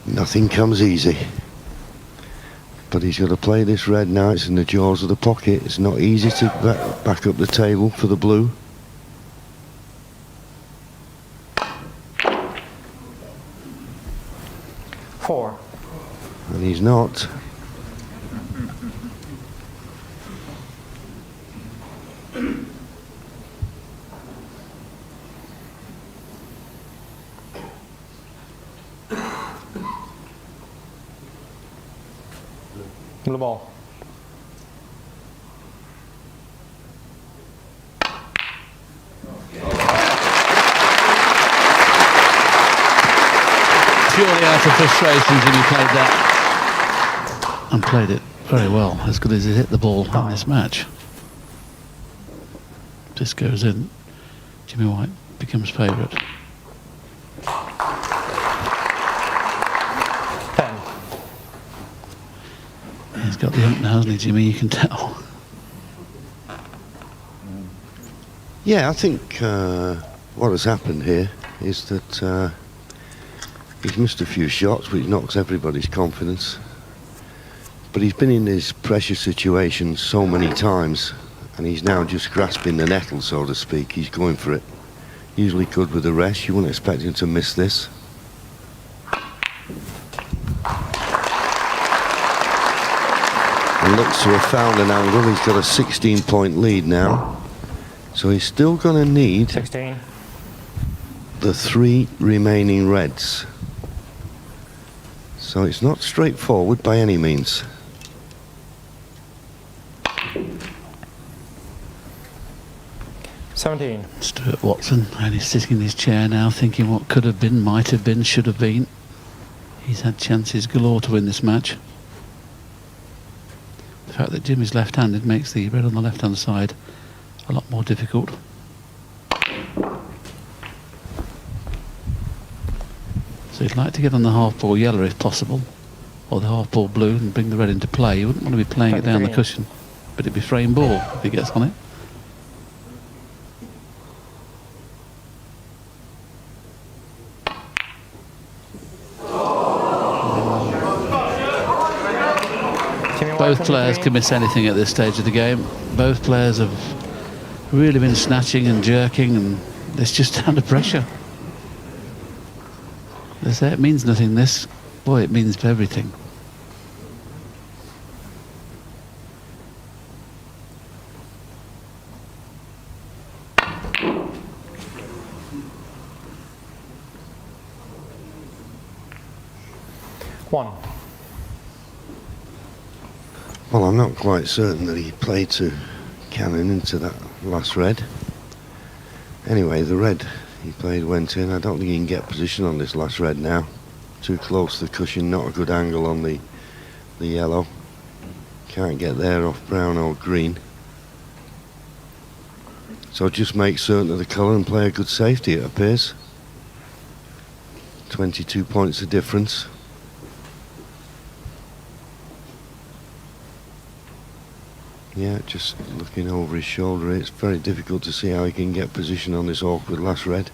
nothing comes easy. But he's got to play this red now. It's in the jaws of the pocket. It's not easy to back up the table for the blue. Four. And he's not. The ball. Purely out of frustration, Jimmy played that and played it very well, as good as he hit the ball in this match. This goes in, Jimmy White becomes favourite. 10. He's got the ump now, hasn't he, Jimmy? You can tell. Yeah, I think what has happened here is that he's missed a few shots, which knocks everybody's confidence. But he's been in this pressure situation so many times, and he's now just grasping the nettle, so to speak. He's going for it. Usually good with the rest. You wouldn't expect him to miss this. And looks to have found an angle. He's got a 16-point lead now. So he's still going to need 16. the 3 remaining reds. So it's not straightforward by any means. Stuart Watson only sitting in his chair now thinking what could have been, might have been, should have been. He's had chances galore to win this match. The fact that Jim is left-handed makes the red on the left-hand side a lot more difficult. So he'd like to get on the half-ball yellow if possible, or the half-ball blue, and bring the red into play. He wouldn't want to be playing it down the cushion, but it'd be frame ball if he gets on it. Both players can miss anything at this stage of the game. Both players have really been snatching and jerking, and it's just under pressure. say, it means nothing, this. Boy, it means everything. One. Well, I'm not quite certain that he played to cannon into that last red. Anyway, the red he played went in. I don't think he can get position on this last red now. Too close to the cushion, not a good angle on the yellow. Can't get there off brown or green. So just make certain of the colour and play a good safety, it appears. 22 points of difference. Yeah, just looking over his shoulder, it's very difficult to see how he can get position on this awkward last red.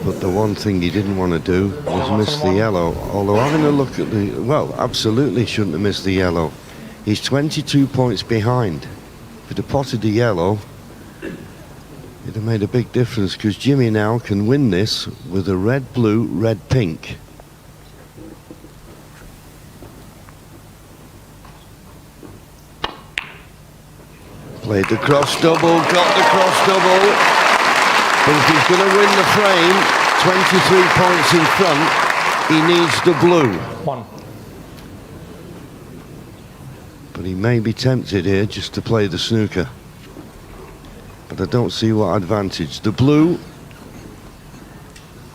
But the one thing he didn't want to do was miss the yellow. Although having a look at the... Well, absolutely shouldn't have missed the yellow. He's 22 points behind. If he'd have potted the yellow, it'd have made a big difference, because Jimmy now can win this with a red-blue, red-pink. Played the cross double, got the cross double. But if he's going to win the frame, 23 points in front, he needs the blue. One. But he may be tempted here just to play the snooker. But I don't see what advantage. The blue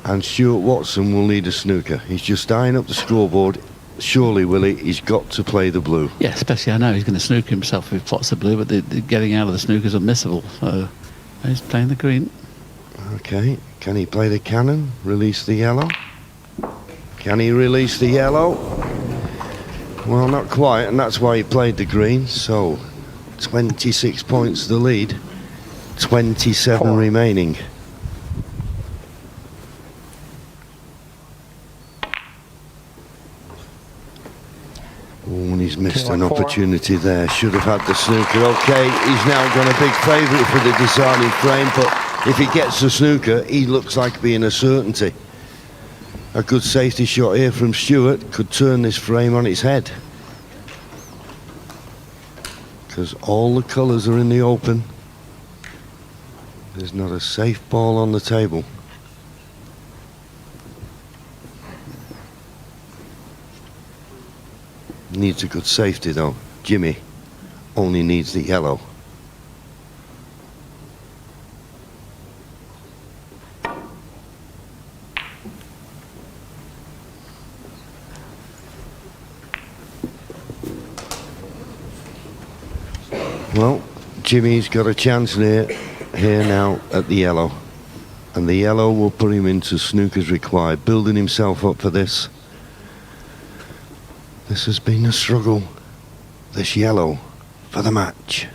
and Stuart Watson will need a snooker. He's just eyeing up the scoreboard. Surely, Willie, he's got to play the blue. Yeah, especially I know he's going to snooker himself if he plots the blue, but the getting out of the snooker's unmissable. So he's playing the green. Okay, can he play the cannon? Release the yellow? Can he release the yellow? Well, not quite, and that's why he played the green. So 26 points the lead. 27 remaining. Oh, and he's missed an opportunity there. Should have had the snooker. Okay, he's now got a big favourite for the deciding frame, but if he gets the snooker, he looks like being a certainty. A good safety shot here from Stuart could turn this frame on its head, because all the colours are in the open. There's not a safe ball on the table. Needs a good safety though. Jimmy only needs the yellow. Well, Jimmy's got a chance here now at the yellow, and the yellow will put him into snookers required, building himself up for this. This has been a struggle, this yellow, for the match.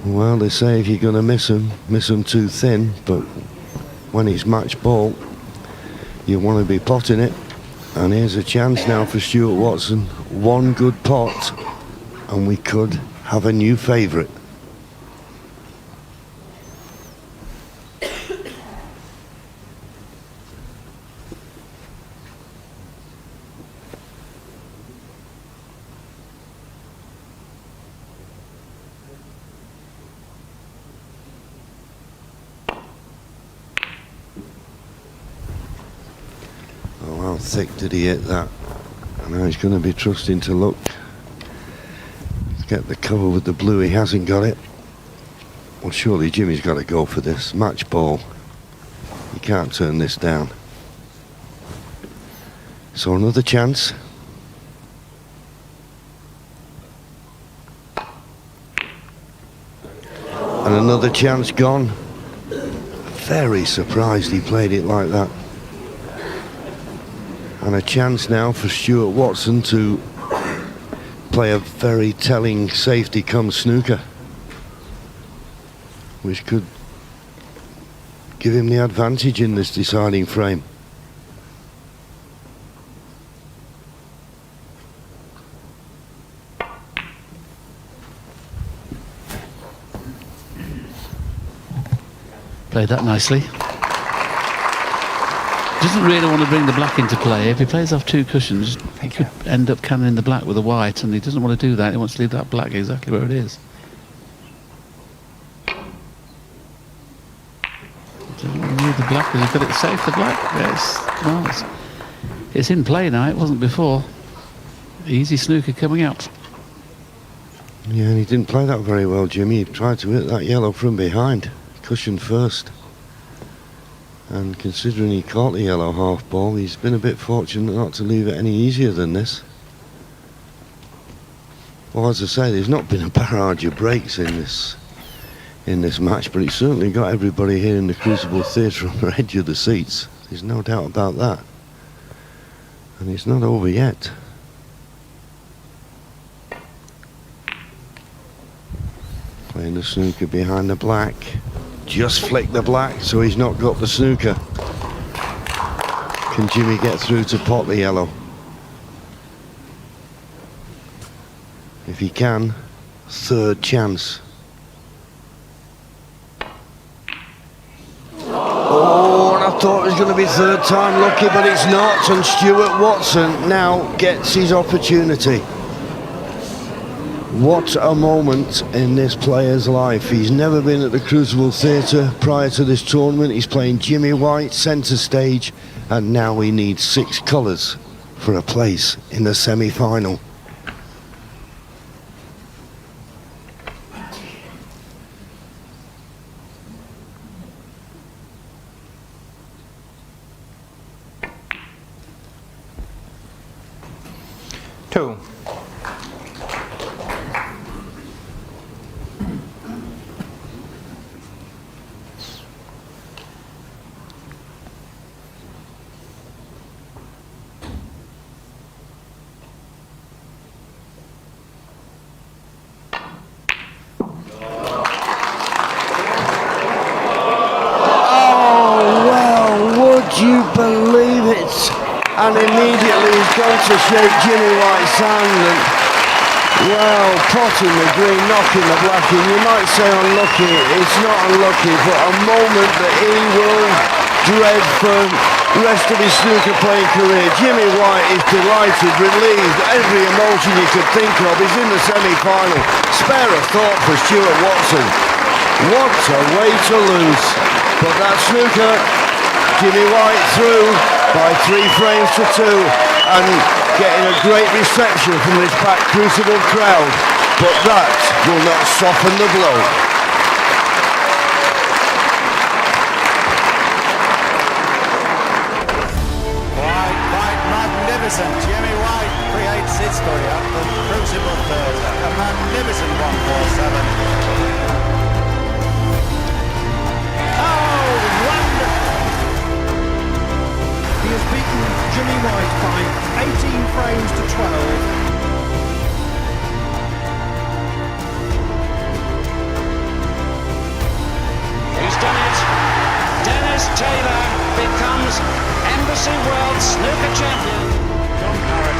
Well, they say if you're going to miss him too thin, but when it's match ball, you want to be potting it. And here's a chance now for Stuart Watson. One good pot, and we could have a new favourite. Oh, how thick did he hit that? And now he's going to be trusting to luck. Get the cover with the blue. He hasn't got it. Well, surely Jimmy's got to go for this. Match ball. You can't turn this down. So another chance. And another chance gone. Very surprised he played it like that. And a chance now for Stuart Watson to play a very telling safety come snooker, which could give him the advantage in this deciding frame. Played that nicely. Doesn't really want to bring the black into play. If he plays off 2 cushions, he could end up cannoning the black with the white, and he doesn't want to do that. He wants to leave that black exactly where it is. Doesn't want to leave the black. Has he got it safe, the black? Yes. Well, it's in play now. It wasn't before. Easy snooker coming up. Yeah, and he didn't play that very well, Jimmy. He tried to hit that yellow from behind. Cushion first. And considering he caught the yellow half ball, he's been a bit fortunate not to leave it any easier than this. Well, as I say, there's not been a barrage of breaks in this match, but it's certainly got everybody here in the Crucible Theatre on the edge of the seats. There's no doubt about that. And it's not over yet. Playing the snooker behind the black. Just flick the black, so he's not got the snooker. Can Jimmy get through to pot the yellow? If he can, 3rd chance. Oh, and I thought it was going to be 3rd time lucky, but it's not. And Stuart Watson now gets his opportunity. What a moment in this player's life. He's never been at the Crucible Theatre prior to this tournament. He's playing Jimmy White centre stage, and now he needs 6 colours for a place in the semi-final. Two. You believe it? And immediately he's gone to shake Jimmy White's hand, and well, potting the green, knocking the black in. You might say unlucky, it's not unlucky, but a moment that he will dread for the rest of his snooker playing career. Jimmy White is delighted, relieved, every emotion you could think of. He's in the semi-final. Spare a thought for Stuart Watson. What a way to lose. But that snooker, Jimmy White through by 3 frames to 2 and getting a great reception from this back Crucible crowd, but that will not soften the blow. Quite magnificent. Jimmy White creates history at the Crucible Theatre. A magnificent 147. He has beaten Jimmy White by 18 frames to 12. Who's done it? Dennis Taylor becomes Embassy World Snooker Champion. John Parrott